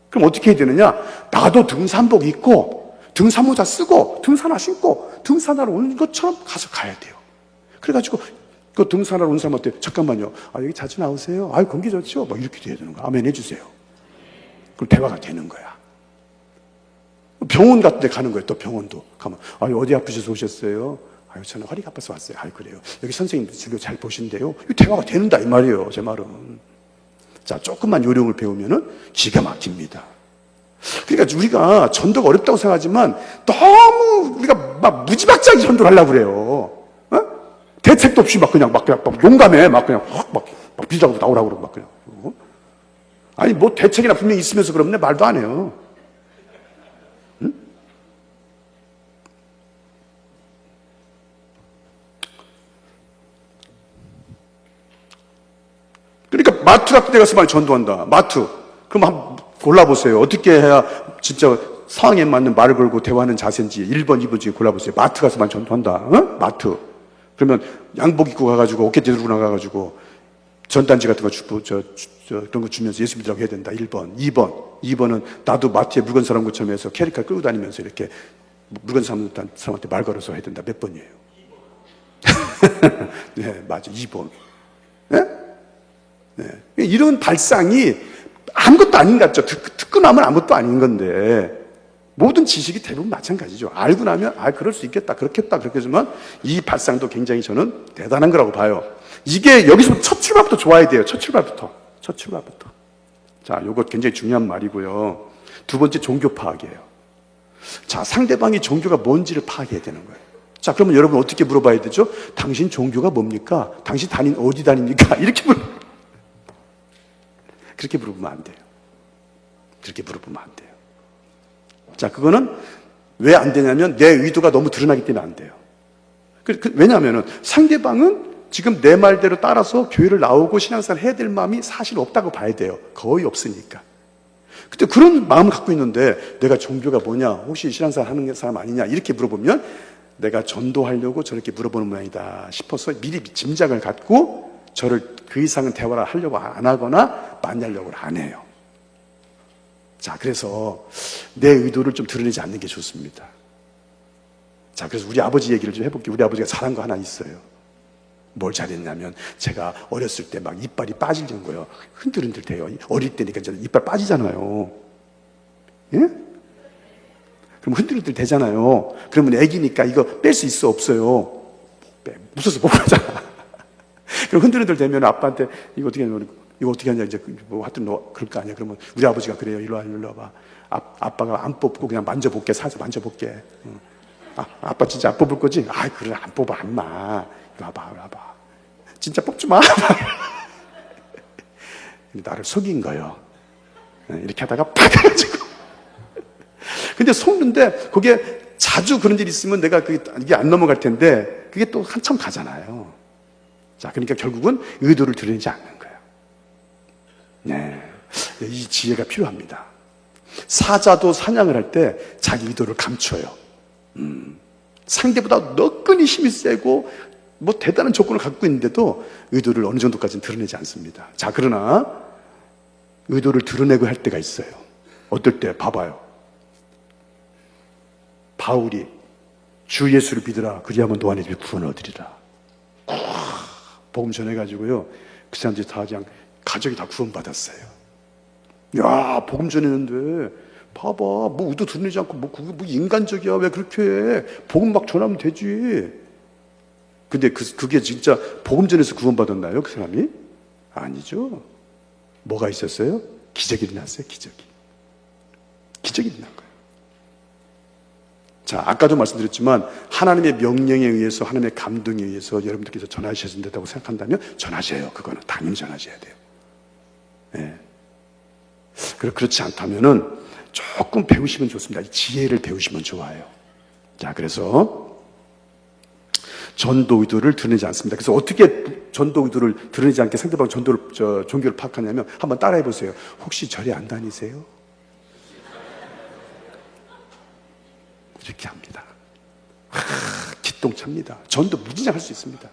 그럼 어떻게 해야 되느냐? 나도 등산복 입고 등산모자 쓰고 등산화 신고 등산하러 오는 것처럼 가서 가야 돼요. 그래가지고 그 등산하러 온 사람한테 잠깐만요. 여기 자주 나오세요. 공기 좋죠? 막 이렇게 돼야 되는 거야. 아멘 해주세요. 그럼 대화가 되는 거야. 병원 같은 데 가는 거예요. 또 병원도 가면 어디 아프셔서 오셨어요? 저는 허리가 아파서 왔어요. 그래요. 여기 선생님도 진료 잘 보신대요. 이 대화가 되는다 이 말이에요. 제 말은. 자, 조금만 요령을 배우면은 기가 막힙니다. 그러니까 우리가 전도가 어렵다고 생각하지만 너무 우리가 막 무지막지하게 전도를 하려고 그래요. 대책도 없이 막 용감해. 막 비자고 나오라고 그러고 막 그냥. 뭐 대책이나 분명히 있으면서 그러면 말도 안 해요. 응? 그러니까 마트 같은 데 가서 많이 전도한다. 마트. 그럼 한번 골라보세요. 어떻게 해야 진짜 상황에 맞는 말을 걸고 대화하는 자세인지 1번, 2번 중에 골라보세요. 마트 가서 많이 전도한다. 마트. 그러면 양복 입고 가가지고 어깨 들고 나가가지고 전단지 같은 거 주고 그런 거 주면서 예수 믿으라고 해야 된다. 1번. 2번은 나도 마트에 물건 사람 것처럼 해서 캐리카 끌고 다니면서 이렇게 물건 사는 사람한테 말 걸어서 해야 된다. 몇 번이에요? 네, 맞아. 2번. 네? 네. 이런 발상이 아무것도 아닌 것 같죠. 듣고 나면 아무것도 아닌 건데 모든 지식이 대부분 마찬가지죠. 알고 나면 그럴 수 있겠다, 그렇겠다, 그렇게 하지만 이 발상도 굉장히 저는 대단한 거라고 봐요. 이게 여기서 첫 출발부터 좋아야 돼요. 첫 출발부터. 자, 요거 굉장히 중요한 말이고요. 두 번째, 종교 파악이에요. 자, 상대방이 종교가 뭔지를 파악해야 되는 거예요. 자, 그러면 여러분 어떻게 물어봐야 되죠? 당신 종교가 뭡니까? 당신 어디 다닙니까? 이렇게 그렇게 물어보면 안 돼요. 그렇게 물어보면 안 돼요. 자, 그거는 왜 안 되냐면 내 의도가 너무 드러나기 때문에 안 돼요. 왜냐하면 상대방은 지금 내 말대로 따라서 교회를 나오고 신앙생활을 해야 될 마음이 사실 없다고 봐야 돼요. 거의 없으니까. 근데 그런 마음을 갖고 있는데 내가 종교가 뭐냐? 혹시 신앙생활 하는 사람 아니냐? 이렇게 물어보면 내가 전도하려고 저렇게 물어보는 모양이다 싶어서 미리 짐작을 갖고 저를 그 이상은 대화를 하려고 안 하거나 만나려고 안 해요. 자, 그래서 내 의도를 좀 드러내지 않는 게 좋습니다. 자, 그래서 우리 아버지 얘기를 좀 해볼게요. 우리 아버지가 잘한 거 하나 있어요. 뭘 잘했냐면 제가 어렸을 때 막 이빨이 빠지는 거예요. 흔들흔들 돼요. 어릴 때니까 이제 이빨 빠지잖아요. 예? 그럼 흔들흔들 되잖아요. 그러면 애기니까 이거 뺄 수 있어 없어요? 무서워서 못 하잖아. 그럼 흔들흔들 되면 아빠한테 이거 어떻게 하냐, 이제, 하여튼 너, 그럴 거 아니야. 그러면 우리 아버지가 그래요. 일로 와봐. 아빠가 안 뽑고 그냥 만져볼게. 살살 만져볼게. 아빠 진짜 안 뽑을 거지? 그래, 안 뽑아, 안마. 이리 와봐. 진짜 뽑지 마. 나를 속인 거예요. 이렇게 하다가 팍 해가지고. 근데 속는데 그게 자주 그런 일이 있으면 내가 이게 안 넘어갈 텐데 그게 또 한참 가잖아요. 자, 그러니까 결국은 의도를 드러내지 않는 거예요. 네. 이 지혜가 필요합니다. 사자도 사냥을 할 때 자기 의도를 감춰요. 상대보다 너끈히 힘이 세고 뭐 대단한 조건을 갖고 있는데도 의도를 어느 정도까지는 드러내지 않습니다. 자, 그러나 의도를 드러내고 할 때가 있어요. 어떨 때? 봐봐요. 바울이 주 예수를 믿으라 그리하면 너와 네 집에 구원을 얻으리라. 복음 전해가지고요, 그 사람들이 다 그냥 가족이 다 구원받았어요. 야, 복음 전했는데 봐봐, 뭐 의도 드러내지 않고 뭐 그게 뭐 인간적이야, 왜 그렇게 해? 복음 막 전하면 되지. 근데 그게 진짜 복음 전해서 구원받았나요, 그 사람이? 아니죠. 뭐가 있었어요? 기적이 일어났어요. 기적이 일어난 거예요. 자, 아까도 말씀드렸지만 하나님의 명령에 의해서, 하나님의 감동에 의해서 여러분들께서 전하셔야 된다고 생각한다면 전하셔요. 그거는 당연히 전하셔야 돼요. 네. 그렇지 않다면은 조금 배우시면 좋습니다. 지혜를 배우시면 좋아요. 자, 그래서 전도 의도를 드러내지 않습니다. 그래서 어떻게 전도 의도를 드러내지 않게 상대방 종교를 파악하냐면 한번 따라해 보세요. 혹시 절에 안 다니세요? 이렇게 합니다. 기똥차입니다. 전도 무진장 할 수 있습니다.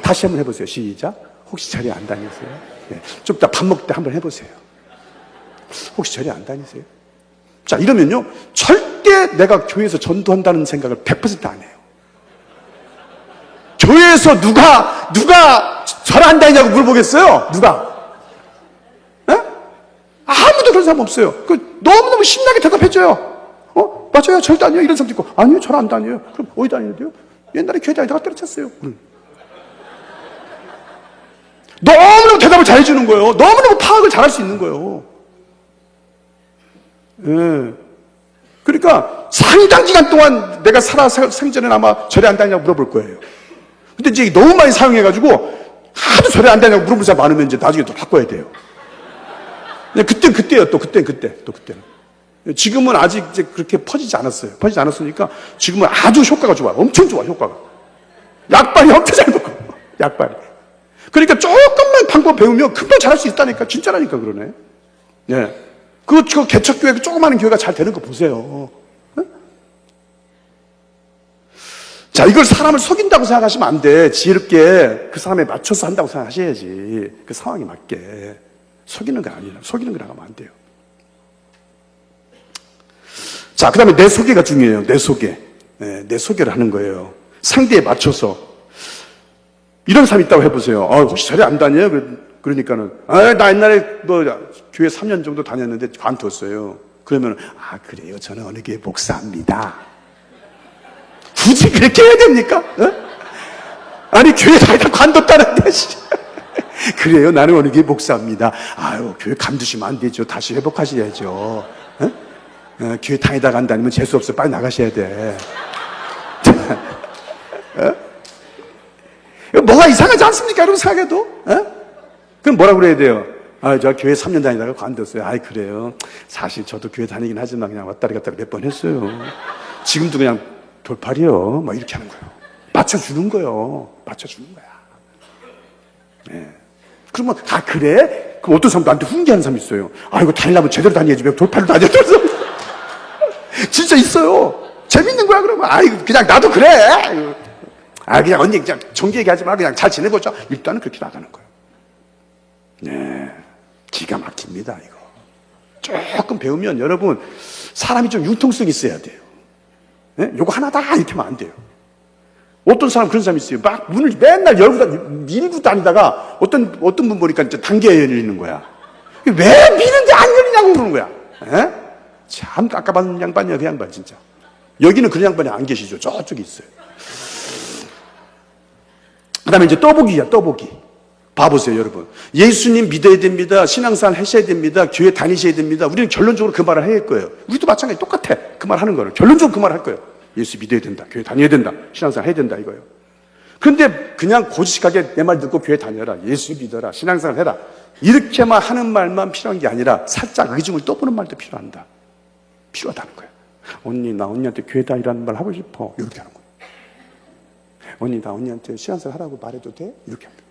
다시 한번 해보세요. 시작. 혹시 절에 안 다니세요? 네. 좀 이따 밥 먹을 때 한번 해보세요. 혹시 절에 안 다니세요? 자, 이러면요, 절대 내가 교회에서 전도한다는 생각을 100% 안 해요. 교회에서 누가 절 안 다니냐고 물어보겠어요? 누가? 네? 아무도 그런 사람 없어요. 너무너무 신나게 대답해줘요. 맞아요, 절 다녀요. 이런 사람도 있고, 아니요, 절 안 다녀요. 그럼 어디 다니는데요? 옛날에 교회 다니다가 때려쳤어요. 너무너무 대답을 잘해주는 거예요. 너무너무 파악을 잘할 수 있는 거예요. 예. 그러니까 상당 기간 동안 내가 생전에는 아마 절에 안 다니냐고 물어볼 거예요. 근데 이제 너무 많이 사용해가지고 하도 절에 안 다니냐고 물어볼 사람 많으면 이제 나중에 또 바꿔야 돼요. 그때요. 그때는. 지금은 아직 이제 그렇게 퍼지지 않았어요. 퍼지지 않았으니까 지금은 아주 효과가 좋아요. 엄청 좋아, 효과가. 약발이 엄청 잘 먹고. 약발이. 그러니까 조금만 방법 배우면 금방 잘할 수 있다니까. 진짜라니까 그러네. 네. 그 개척교회, 조그마한 교회가 잘 되는 거 보세요. 네? 자, 이걸 사람을 속인다고 생각하시면 안 돼. 지혜롭게 그 사람에 맞춰서 한다고 생각하셔야지. 그 상황에 맞게. 속이는 거 아니라, 속이는 거라고 하면 안 돼요. 자, 그 다음에 내 소개가 중요해요. 내 소개. 네, 내 소개를 하는 거예요. 상대에 맞춰서. 이런 사람 있다고 해보세요. 혹시 절에 안 다녀요? 그러니까는, 나 옛날에 교회 3년 정도 다녔는데 관뒀어요. 그러면, 그래요. 저는 어느 교회 목사입니다. 굳이 그렇게 해야 됩니까? 아니, 교회 다니다 관뒀다는데. 그래요. 나는 어느 교회 목사입니다. 교회 간두시면 안 되죠. 다시 회복하셔야죠. 교회 다니다가 안 다니면 재수 없어요. 빨리 나가셔야 돼. 뭐가 이상하지 않습니까? 여러분 생각해도? 그럼 뭐라고 그래야 돼요? 저 교회 3년 다니다가 관뒀어요. 그래요. 사실 저도 교회 다니긴 하지만 그냥 왔다리 갔다리 몇 번 했어요. 지금도 그냥 돌팔이요. 막 이렇게 하는 거예요. 맞춰주는 거예요. 맞춰주는 거야. 네. 그러면, 그래? 그럼 어떤 사람도 나한테 훈계하는 사람이 있어요. 이거 다니려면 제대로 다녀야지. 왜 돌팔로 다녀야 돼? 진짜 있어요. 재밌는 거야, 그러면. 그냥 나도 그래. 그냥 언니, 그냥 정기 얘기하지 마. 그냥 잘 지내보자. 일단은 그렇게 나가는 거예요. 네. 기가 막힙니다, 이거. 조금 배우면 여러분, 사람이 좀 융통성이 있어야 돼요. 네? 요거 하나다. 이렇게 하면 안 돼요. 어떤 사람 그런 사람이 있어요. 막 문을 맨날 밀고 다니다가 어떤 분 보니까 이제 단계 열리는 거야. 왜 미는데 안 열리냐고 그러는 거야. 네? 참 깝깝한 양반이야, 그 양반, 진짜. 여기는 그런 양반이 안 계시죠. 저쪽에 있어요. 그 다음에 이제 떠보기야, 떠보기. 봐보세요, 여러분. 예수님 믿어야 됩니다. 신앙생활 하셔야 됩니다. 교회 다니셔야 됩니다. 우리는 결론적으로 그 말을 해야 할 거예요. 우리도 마찬가지 똑같아. 그 말 하는 거를. 결론적으로 그 말을 할 거예요. 예수 믿어야 된다. 교회 다녀야 된다. 신앙생활 해야 된다, 이거예요. 근데 그냥 고지식하게 내 말 듣고 교회 다녀라. 예수 믿어라. 신앙생활 해라. 이렇게만 하는 말만 필요한 게 아니라 살짝 의중을 떠보는 말도 필요하다는 거예요. 언니, 나 언니한테 교회 다니라는 말 하고 싶어. 이렇게 하는 거예요. 언니, 나 언니한테 시간설 하라고 말해도 돼? 이렇게 합니다.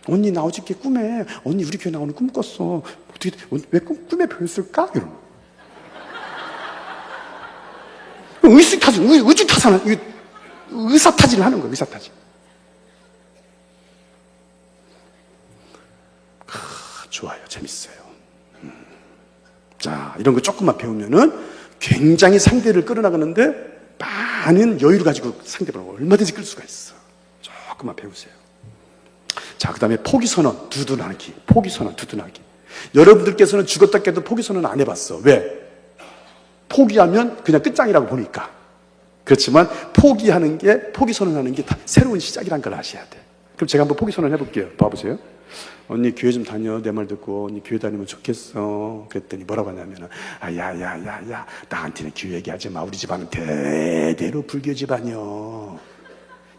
언니, 나 어저께 꿈에 언니 우리 교회 나오는 꿈 꿨어. 어떻게, 왜 꿈에 보였을까? 이런 거. 의사타진을 하는 거예요, 의사타진. 좋아요, 재밌어요. 자, 이런 거 조금만 배우면은 굉장히 상대를 끌어나가는데 많은 여유를 가지고 상대방을 얼마든지 끌 수가 있어. 조금만 배우세요. 자, 그 다음에 포기선언, 두둔하기. 포기선언, 두둔하기. 여러분들께서는 죽었다 깨도 포기선언 안 해봤어. 왜? 포기하면 그냥 끝장이라고 보니까. 그렇지만 포기하는 게, 포기선언하는 게 다 새로운 시작이란 걸 아셔야 돼. 그럼 제가 한번 포기선언 해볼게요. 봐보세요. 언니 교회 좀 다녀. 내 말 듣고 언니 교회 다니면 좋겠어. 그랬더니 뭐라고 하냐면은, 야, 나한테는 교회 얘기하지 마. 우리 집안은 대대로 불교 집안이요.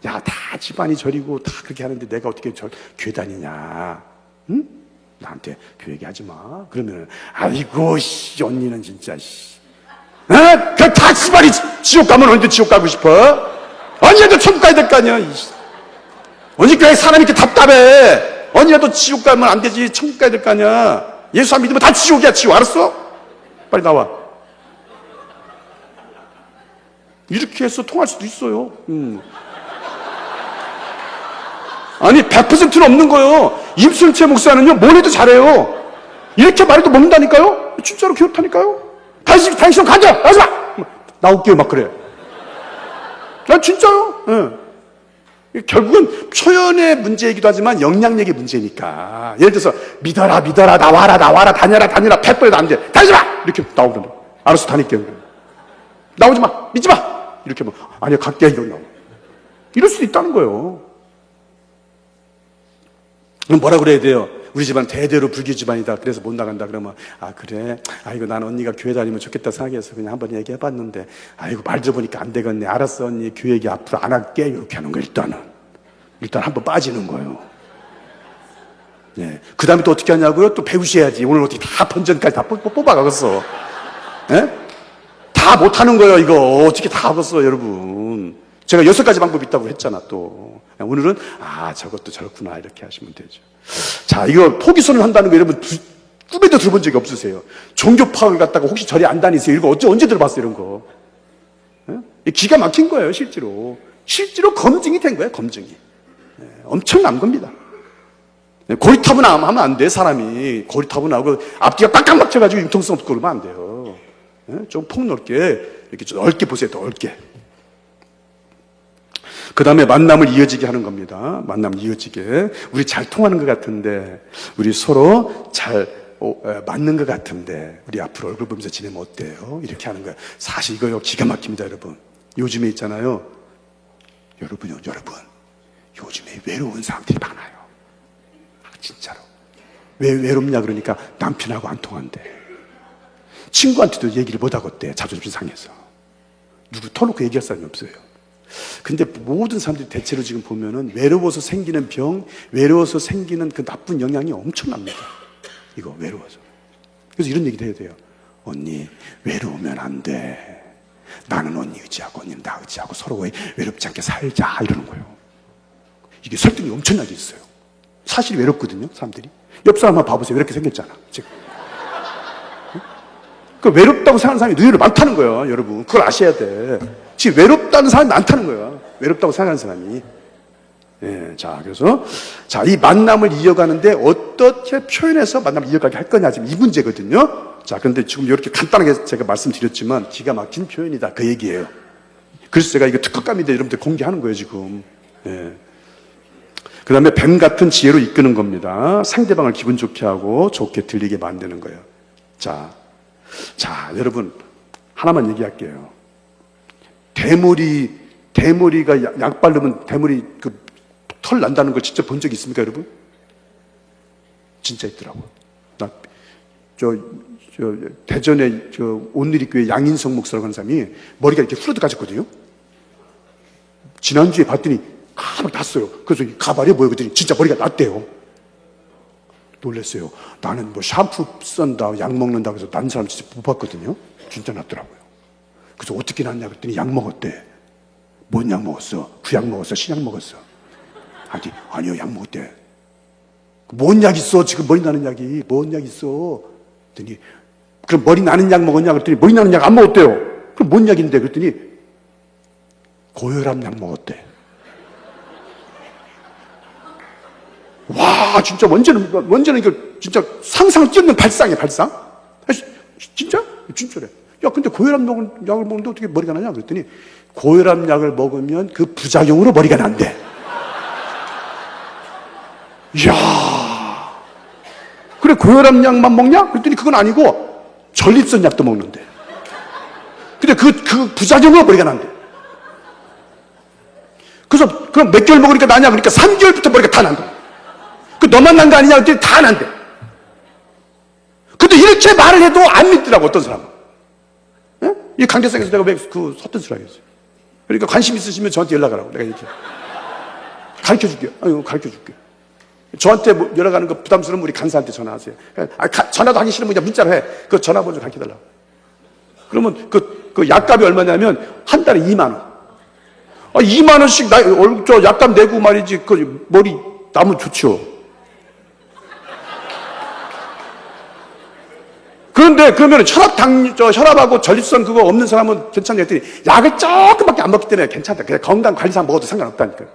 야, 다 집안이 절이고 다 그렇게 하는데 내가 어떻게 교회 다니냐? 응? 나한테 교회 얘기하지 마. 그러면은, 아이고, 언니는 진짜, 그 다 집안이 지옥 가면 언제 지옥 가고 싶어? 언니도 천국 가야 될 거 아니야? 언니까지 사람이 이렇게 답답해. 언니라도 지옥 가면 안 되지. 천국 가야 될 거 아니야. 예수 안 믿으면 다 지옥이야, 지옥. 알았어? 빨리 나와. 이렇게 해서 통할 수도 있어요. 아니, 100%는 없는 거예요. 임순채 목사는요, 뭘 해도 잘해요. 이렇게 말해도 먹는다니까요? 진짜로 그렇다니까요? 당신 가자! 하지 마! 나올게요, 막 그래. 난 진짜요. 예. 결국은 표현의 문제이기도 하지만 영향력의 문제니까. 예를 들어서, 믿어라, 나와라, 다녀라, 100번에도 안 돼. 다니지 마! 이렇게 나오면, 알아서 다닐게요. 나오지 마! 믿지 마! 이렇게 뭐, 아니야, 갈게, 이런 나오. 이럴 수도 있다는 거예요. 그럼 뭐라 그래야 돼요? 우리 집안 대대로 불교 집안이다. 그래서 못 나간다. 그러면, 그래. 아이고, 난 언니가 교회 다니면 좋겠다 생각해서 그냥 한번 얘기해봤는데, 아이고, 말 들어보니까 안 되겠네. 알았어, 언니. 교회 얘기 앞으로 안 할게. 이렇게 하는 거예요, 일단은. 일단 한번 빠지는 거예요. 예. 그 다음에 또 어떻게 하냐고요? 또 배우셔야지. 오늘 어떻게 다 본전까지 다 뽑아가겠어. 예? 다 못하는 거예요, 이거. 어떻게 다 하겠어, 여러분. 제가 6가지 방법이 있다고 했잖아, 또. 오늘은, 저것도 저렇구나, 이렇게 하시면 되죠. 자, 이거 포기선언을 한다는 거 여러분 꿈에도 들어본 적이 없으세요? 종교 파악을 갖다가 혹시 절에 안 다니세요? 이거 언제 들어봤어요, 이런 거? 기가 막힌 거예요, 실제로. 실제로 검증이 된 거예요, 검증이. 엄청난 겁니다. 고리타분하면 안 돼, 사람이. 고리타분하고 앞뒤가 꽉꽉 막혀가지고 융통성 없고 그러면 안 돼요. 좀 폭넓게, 이렇게 좀 넓게 보세요, 더 넓게. 그 다음에 만남을 이어지게 하는 겁니다. 만남 이어지게. 우리 잘 통하는 것 같은데, 우리 서로 잘 맞는 것 같은데, 우리 앞으로 얼굴 보면서 지내면 어때요? 이렇게 하는 거예요. 사실 이거 기가 막힙니다, 여러분. 요즘에 있잖아요. 여러분. 요즘에 외로운 사람들이 많아요. 진짜로. 왜 외롭냐 그러니까 남편하고 안 통한대. 친구한테도 얘기를 못 하겠대. 자존심 상해서. 누구 터놓고 얘기할 사람이 없어요. 근데 모든 사람들이 대체로 지금 보면은 외로워서 생기는 병, 외로워서 생기는 그 나쁜 영향이 엄청납니다. 이거 외로워서. 그래서 이런 얘기도 해야 돼요. 언니, 외로우면 안 돼. 나는 언니 의지하고 언니는 나 의지하고 서로 외롭지 않게 살자. 이러는 거예요. 이게 설득이 엄청나게 있어요. 사실 외롭거든요, 사람들이. 옆 사람 한번 봐보세요. 이렇게 생겼잖아, 지금. 그 외롭다고 생각하는 사람이 의외로 많다는 거예요, 여러분. 그걸 아셔야 돼. 지금 외롭다는 사람이 많다는 거야. 외롭다고 생각하는 사람이. 예, 그래서, 이 만남을 이어가는데 어떻게 표현해서 만남을 이어가게 할 거냐, 지금 이 문제거든요. 그런데 지금 이렇게 간단하게 제가 말씀드렸지만 기가 막힌 표현이다. 그 얘기예요. 그래서 제가 이거 특허감인데 여러분들 공개하는 거예요, 지금. 예. 그 다음에 뱀 같은 지혜로 이끄는 겁니다. 상대방을 기분 좋게 하고 좋게 들리게 만드는 거예요. 자, 여러분, 하나만 얘기할게요. 대머리가 약 바르면 대머리 털 난다는 걸 직접 본 적 있습니까, 여러분? 진짜 있더라고요. 대전에 온누리교회 양인성 목사라고 하는 사람이 머리가 이렇게 후르드 가졌거든요. 지난주에 봤더니 가막 났어요. 그래서 이 가발이 뭐예요? 그랬더니 진짜 머리가 났대요. 놀랐어요. 나는 뭐 샴푸 쓴다, 약 먹는다 그래서 난 사람 진짜 못 봤거든요. 진짜 났더라고요. 그래서 어떻게 났냐 그랬더니 약 먹었대. 뭔 약 먹었어? 구약 먹었어? 신약 먹었어? 아니요, 약 먹었대. 뭔 약 있어? 지금 머리 나는 약이 뭔 약 있어? 그랬더니 그럼 머리 나는 약 먹었냐 그랬더니 머리 나는 약 안 먹었대요. 그럼 뭔 약인데? 그랬더니 고혈압 약 먹었대. 와, 진짜 원전은 이거 진짜 상상을 뛰어넘는 발상이야, 발상. 진짜? 진짜래. 야, 근데 고혈압 약을 먹는데 어떻게 머리가 나냐? 그랬더니 고혈압 약을 먹으면 그 부작용으로 머리가 난대. 이야. 그래, 고혈압 약만 먹냐? 그랬더니 그건 아니고 전립선 약도 먹는데. 근데 그 부작용으로 머리가 난대. 그래서 그럼 몇 개월 먹으니까 나냐? 그러니까 3개월부터 머리가 다 난다. 그 너만 난 거 아니냐? 그랬더니 다 난대. 근데 이렇게 말을 해도 안 믿더라고, 어떤 사람은. 예? 이 강대상에서 내가 왜 그 헛뜻을 하겠어요? 그러니까 관심 있으시면 저한테 연락하라고. 내가 이렇게 가르쳐 줄게요. 가르쳐 줄게요. 저한테 뭐 연락하는 거 부담스러우면 우리 간사한테 전화하세요. 전화도 하기 싫으면 그냥 문자로 해. 그 전화번호 가르쳐 달라고. 그러면 그 약값이 얼마냐면 한 달에 2만 원. 2만 원씩 저 약값 내고 말이지. 그 머리 나면 좋죠. 그런데 그러면 혈압하고 전립선 그거 없는 사람은 괜찮냐 했더니 약을 조금밖에 안 먹기 때문에 괜찮다. 그냥 건강 관리상 먹어도 상관없다니까요.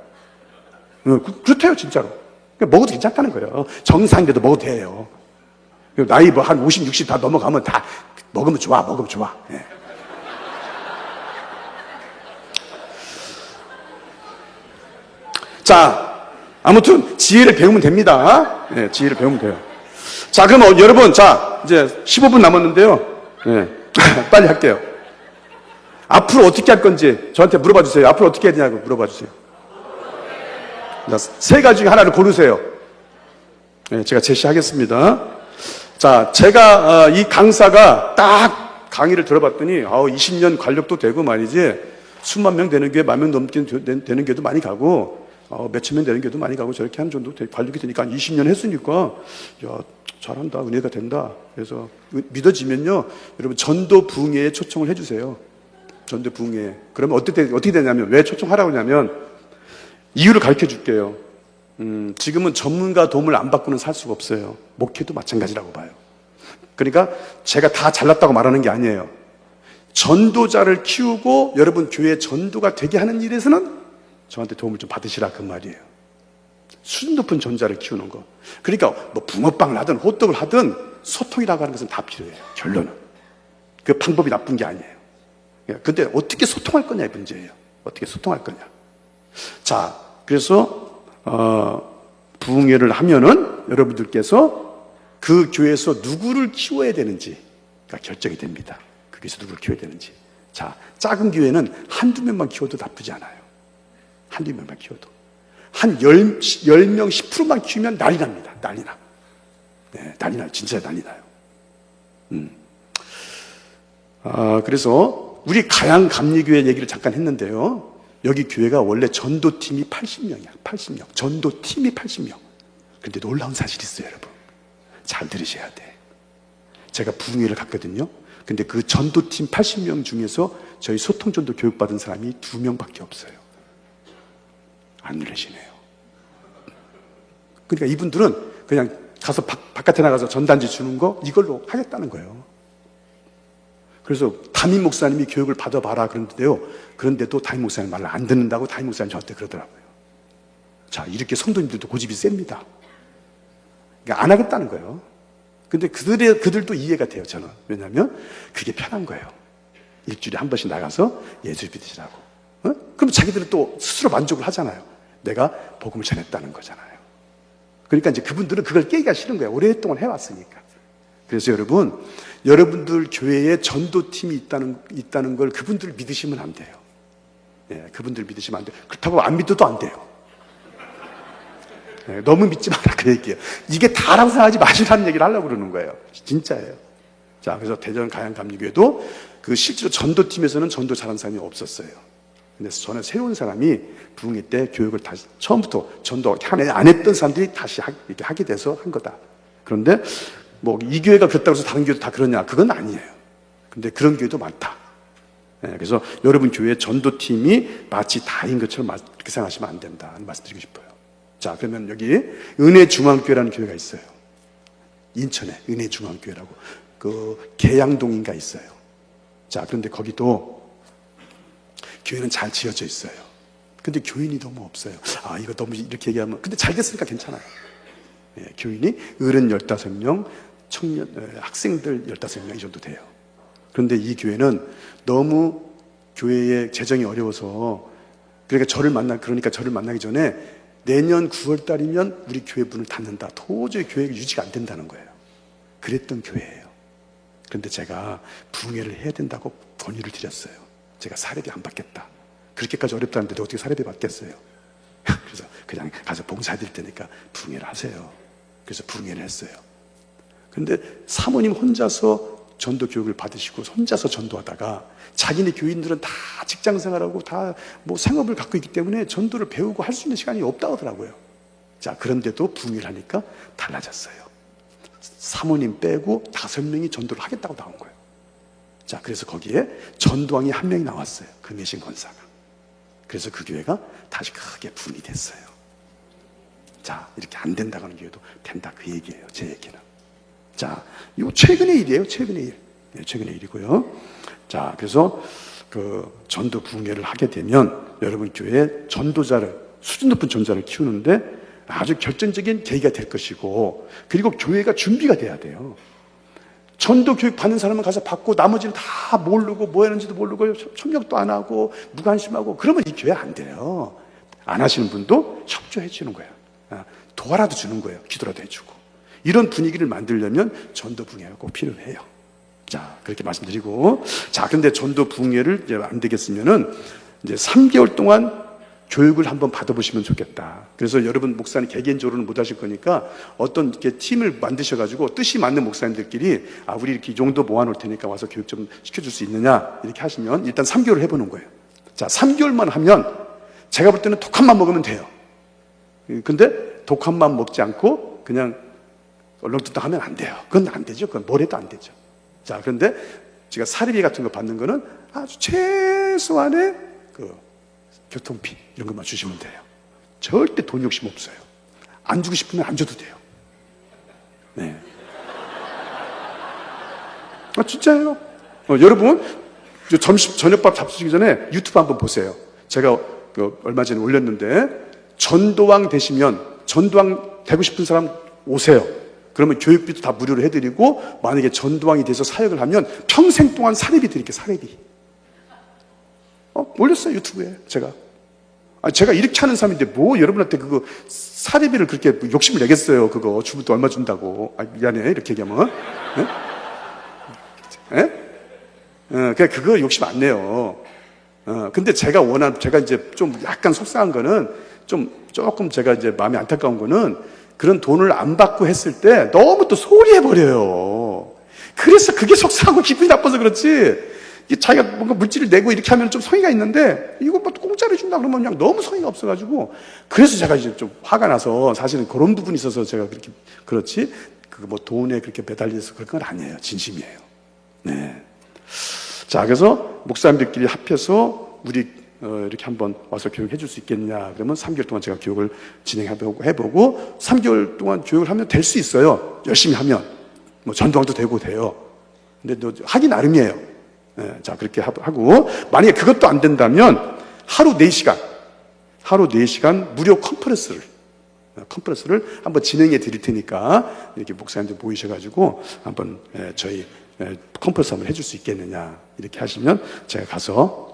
그렇대요, 진짜로. 먹어도 괜찮다는 거예요. 정상인데도 먹어도 돼요. 나이 뭐 한 50, 60 다 넘어가면 다 먹으면 좋아, 먹으면 좋아. 예. 자, 아무튼 지혜를 배우면 됩니다. 예, 지혜를 배우면 돼요. 자, 그럼 여러분, 자, 이제 15분 남았는데요. 예. 빨리 할게요. 앞으로 어떻게 할 건지 저한테 물어봐 주세요. 앞으로 어떻게 해야 되냐고 물어봐 주세요. 세 가지 중에 하나를 고르세요. 예, 제가 제시하겠습니다. 자, 제가 이 강사가 딱 강의를 들어봤더니 20년 관력도 되고 말이지 수만 명 되는 게 10,000명 넘게 되는 게도 많이 가고 몇천 명 되는 게도 많이 가고 저렇게 하는 정도 관력이 되니까 20년 했으니까 야, 잘한다, 은혜가 된다. 그래서 믿어지면요, 여러분 전도 부흥회에 초청을 해주세요. 전도 부흥회. 그러면 어떻게 되냐면, 왜 초청하라고 하냐면 이유를 가르쳐 줄게요. 지금은 전문가 도움을 안 받고는 살 수가 없어요. 목회도 마찬가지라고 봐요. 그러니까 제가 다 잘났다고 말하는 게 아니에요. 전도자를 키우고 여러분 교회 전도가 되게 하는 일에서는 저한테 도움을 좀 받으시라 그 말이에요. 수준 높은 전자를 키우는 거. 그러니까 뭐 붕어빵을 하든 호떡을 하든 소통이라고 하는 것은 다 필요해요. 결론은. 그 방법이 나쁜 게 아니에요. 근데 어떻게 소통할 거냐의 문제예요. 어떻게 소통할 거냐. 자, 그래서 부흥회를 하면은 여러분들께서 그 교회에서 누구를 키워야 되는지가 결정이 됩니다. 그 교회에서 누구를 키워야 되는지. 자, 작은 교회는 한두 명만 키워도 나쁘지 않아요. 한두 명만 키워도. 한 10명, 10%만 키우면 난리 납니다. 난리 나. 네, 난리 나요. 진짜 난리 나요. 그래서 우리 가양 감리교회 얘기를 잠깐 했는데요. 여기 교회가 원래 전도팀이 80명이야. 80명. 전도팀이 80명. 그런데 놀라운 사실이 있어요, 여러분. 잘 들으셔야 돼. 제가 부흥회를 갔거든요. 근데 그 전도팀 80명 중에서 저희 소통전도 교육받은 사람이 2명밖에 없어요. 안 누르시네요. 그러니까 이분들은 그냥 가서 바깥에 나가서 전단지 주는 거 이걸로 하겠다는 거예요. 그래서 담임 목사님이 교육을 받아봐라 그러는데요. 그런데도 담임 목사님 말을 안 듣는다고 담임 목사님 저한테 그러더라고요. 자, 이렇게 성도님들도 고집이 셉니다. 그러니까 안 하겠다는 거예요. 근데 그들도 이해가 돼요, 저는. 왜냐하면 그게 편한 거예요. 일주일에 한 번씩 나가서 예수 믿으시라고. 그럼 자기들은 또 스스로 만족을 하잖아요. 내가 복음을 전했다는 거잖아요. 그러니까 이제 그분들은 그걸 깨기가 싫은 거예요. 오랫동안 해왔으니까. 그래서 여러분들 교회에 전도팀이 있다는 걸 그분들 믿으시면 안 돼요. 예, 그분들 믿으시면 안 돼요. 그렇다고 안 믿어도 안 돼요. 예, 너무 믿지 마라 그 얘기예요. 이게 다라고 생각하지 마시라는 얘기를 하려고 그러는 거예요. 진짜예요. 자, 그래서 대전 가양감리교회도 그 실제로 전도팀에서는 전도 잘하는 사람이 없었어요. 근데 저는 새로운 사람이 부흥회 때 교육을 다시 처음부터 전도 안 했던 사람들이 다시 이렇게 하게 돼서 한 거다. 그런데 뭐 이 교회가 그렇다고 해서 다른 교회도 다 그러냐? 그건 아니에요. 근데 그런 교회도 많다. 그래서 여러분 교회 전도팀이 마치 다인 것처럼 그렇게 생각하시면 안 된다. 말씀드리고 싶어요. 자, 그러면 여기 은혜중앙교회라는 교회가 있어요. 인천에 은혜중앙교회라고 그 계양동인가 있어요. 자, 그런데 거기도 교회는 잘 지어져 있어요. 근데 교인이 너무 없어요. 아, 이거 너무 이렇게 얘기하면 근데 잘 됐으니까 괜찮아요. 교인이 어른 15명, 청년 학생들 15명 이 정도 돼요. 그런데 이 교회는 너무 교회의 재정이 어려워서 그러니까 저를 만나기 전에 내년 9월 달이면 우리 교회 문을 닫는다. 도저히 교회가 유지가 안 된다는 거예요. 그랬던 교회예요. 그런데 제가 부흥회를 해야 된다고 권유를 드렸어요. 제가 사례비 안 받겠다. 그렇게까지 어렵다는데 어떻게 사례비 받겠어요? 그래서 그냥 가서 봉사해드릴 테니까 부흥회를 하세요. 그래서 부흥회를 했어요. 근데 사모님 혼자서 전도 교육을 받으시고 혼자서 전도하다가 자기네 교인들은 다 직장 생활하고 다 뭐 생업을 갖고 있기 때문에 전도를 배우고 할 수 있는 시간이 없다고 하더라고요. 자, 그런데도 부흥회를 하니까 달라졌어요. 사모님 빼고 5명이 전도를 하겠다고 나온 거예요. 자, 그래서 거기에 전도왕이 1명이 나왔어요. 금혜신 권사가. 그래서 그 교회가 다시 크게 부흥이 됐어요. 자, 이렇게 안 된다고 하는 교회도 된다, 그 얘기예요. 제 얘기는. 자, 이거 최근의 일이에요. 최근의 일. 네, 최근의 일이고요. 자, 그래서 그 전도 부흥회를 하게 되면 여러분 교회에 수준 높은 전도자를 키우는데 아주 결정적인 계기가 될 것이고, 그리고 교회가 준비가 돼야 돼요. 전도 교육 받는 사람은 가서 받고 나머지는 다 모르고 뭐 하는지도 모르고 협력도 안 하고 무관심하고 그러면 이 교회 안 돼요. 안 하시는 분도 협조해 주는 거예요. 도와라도 주는 거예요. 기도라도 해주고. 이런 분위기를 만들려면 전도 부흥회가 꼭 필요해요. 자, 그렇게 말씀드리고, 자, 근데 전도 부흥회를 이제 안 되겠으면은 이제 3개월 동안 교육을 한번 받아보시면 좋겠다. 그래서 여러분 목사님 개개인적으로는 못 하실 거니까 어떤 이렇게 팀을 만드셔가지고 뜻이 맞는 목사님들끼리 우리 이렇게 이 정도 모아놓을 테니까 와서 교육 좀 시켜줄 수 있느냐 이렇게 하시면 일단 3개월을 해보는 거예요. 자, 3개월만 하면 제가 볼 때는 독한만 먹으면 돼요. 근데 독한만 먹지 않고 그냥 얼렁뚱땅 하면 안 돼요. 그건 안 되죠. 그건 뭘 해도 안 되죠. 자, 그런데 제가 사례비 같은 거 받는 거는 아주 최소한의 교통비 이런 것만 주시면 돼요. 절대 돈 욕심 없어요. 안 주고 싶으면 안 줘도 돼요. 네. 진짜예요. 여러분 저녁밥 잡수시기 전에 유튜브 한번 보세요. 제가 얼마 전에 올렸는데 전도왕 되시면 전도왕 되고 싶은 사람 오세요. 그러면 교육비도 다 무료로 해드리고 만약에 전도왕이 돼서 사역을 하면 평생 동안 사례비 드릴게요. 사례비. 올렸어요. 유튜브에 제가. 제가 이렇게 하는 사람인데 뭐 여러분한테 그거 사례비를 그렇게 욕심을 내겠어요. 그거 주부도 얼마 준다고. 미안해 이렇게 얘기하면. 그냥 그거 욕심 안 내요. 근데 제가 이제 좀 약간 속상한 거는 조금 제가 이제 마음이 안타까운 거는 그런 돈을 안 받고 했을 때 너무 또 소홀해버려요. 그래서 그게 속상하고 기분이 나빠서 그렇지. 자기가 뭔가 물질을 내고 이렇게 하면 좀 성의가 있는데 이거 뭐 공짜로 준다 그러면 그냥 너무 성의가 없어가지고 그래서 제가 이제 좀 화가 나서 사실은 그런 부분이 있어서 제가 그렇지 뭐 돈에 그렇게 매달려서 그런 건 아니에요. 진심이에요. 네. 자, 그래서 목사님들끼리 합해서 우리 이렇게 한번 와서 교육해 줄 수 있겠느냐 그러면 3개월 동안 제가 교육을 진행해보고 3개월 동안 교육을 하면 될 수 있어요. 열심히 하면 뭐 전도왕도 되고 돼요. 근데 하기 나름이에요. 자, 그렇게 하고 만약에 그것도 안 된다면 하루 4시간 무료 컨퍼런스를 한번 진행해 드릴 테니까 이렇게 목사님들 모이셔가지고 한번 저희 컨퍼런스 한번 해줄 수 있겠느냐 이렇게 하시면 제가 가서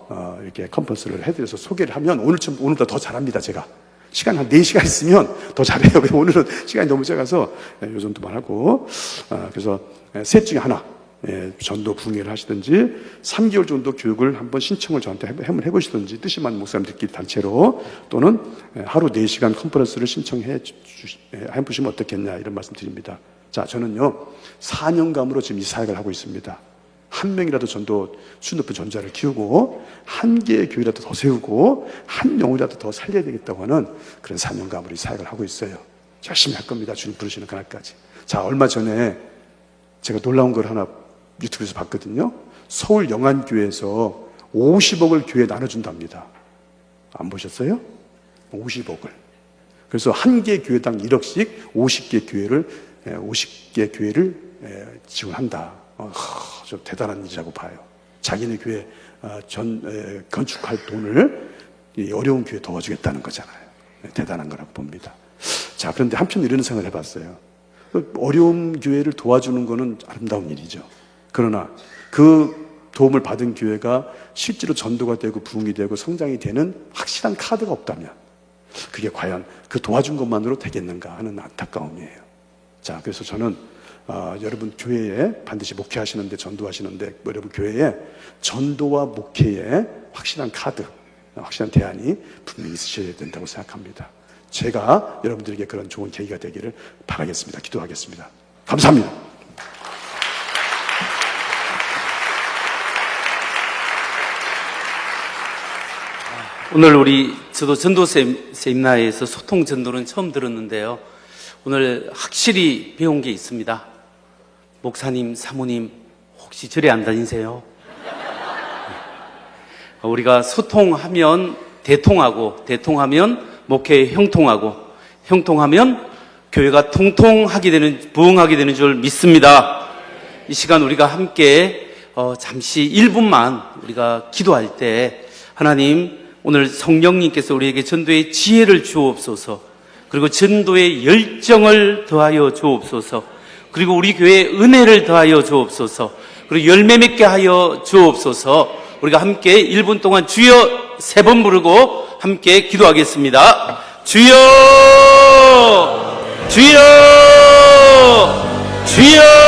이렇게 컨퍼런스를 해드려서 소개를 하면 오늘보다 더 잘합니다. 제가 시간 한 4시간 있으면 더 잘해요. 오늘은 시간이 너무 작아서 요 정도만 하고 그래서 셋 중에 하나 전도 부흥회를 하시든지 3개월 정도 교육을 한번 신청을 저한테 한번 해보시든지 뜻이 맞는 목사님들끼리 단체로 또는 하루 4시간 컨퍼런스를 신청해 보시면 어떻겠냐 이런 말씀 드립니다. 자, 저는요 4년감으로 지금 이 사역을 하고 있습니다. 한 명이라도 전도 수 높은 전자를 키우고 한 개의 교회라도 더 세우고 한 영혼이라도 더 살려야 되겠다고 하는 그런 사명감으로 이 사역을 하고 있어요. 열심히 할 겁니다. 주님 부르시는 그날까지. 자, 얼마 전에 제가 놀라운 걸 하나 유튜브에서 봤거든요. 서울 영안교회에서 50억을 교회에 나눠준답니다. 안 보셨어요? 50억을. 그래서 한 개 교회당 1억씩 50개 교회를 지원한다. 좀 대단한 일이라고 봐요. 자기네 교회 건축할 돈을 이 어려운 교회에 도와주겠다는 거잖아요. 대단한 거라고 봅니다. 자, 그런데 한편 이런 생각을 해봤어요. 어려운 교회를 도와주는 거는 아름다운 일이죠. 그러나 그 도움을 받은 교회가 실제로 전도가 되고 부흥이 되고 성장이 되는 확실한 카드가 없다면 그게 과연 그 도와준 것만으로 되겠는가 하는 안타까움이에요. 자, 그래서 저는 여러분 교회에 반드시 목회하시는데 전도하시는데 여러분 교회에 전도와 목회에 확실한 카드, 확실한 대안이 분명히 있으셔야 된다고 생각합니다. 제가 여러분들에게 그런 좋은 계기가 되기를 바라겠습니다. 기도하겠습니다. 감사합니다. 오늘 저도 전도 세미나에서 소통 전도는 처음 들었는데요. 오늘 확실히 배운 게 있습니다. 목사님, 사모님, 혹시 절에 안 다니세요? 우리가 소통하면 대통하고, 대통하면 목회에 형통하고, 형통하면 교회가 통통하게 되는, 부흥하게 되는 줄 믿습니다. 이 시간 우리가 함께 잠시 1분만 우리가 기도할 때 하나님, 오늘 성령님께서 우리에게 전도의 지혜를 주옵소서, 그리고 전도의 열정을 더하여 주옵소서, 그리고 우리 교회에 은혜를 더하여 주옵소서, 그리고 열매 맺게 하여 주옵소서. 우리가 함께 1분 동안 주여 3번 부르고 함께 기도하겠습니다. 주여! 주여! 주여!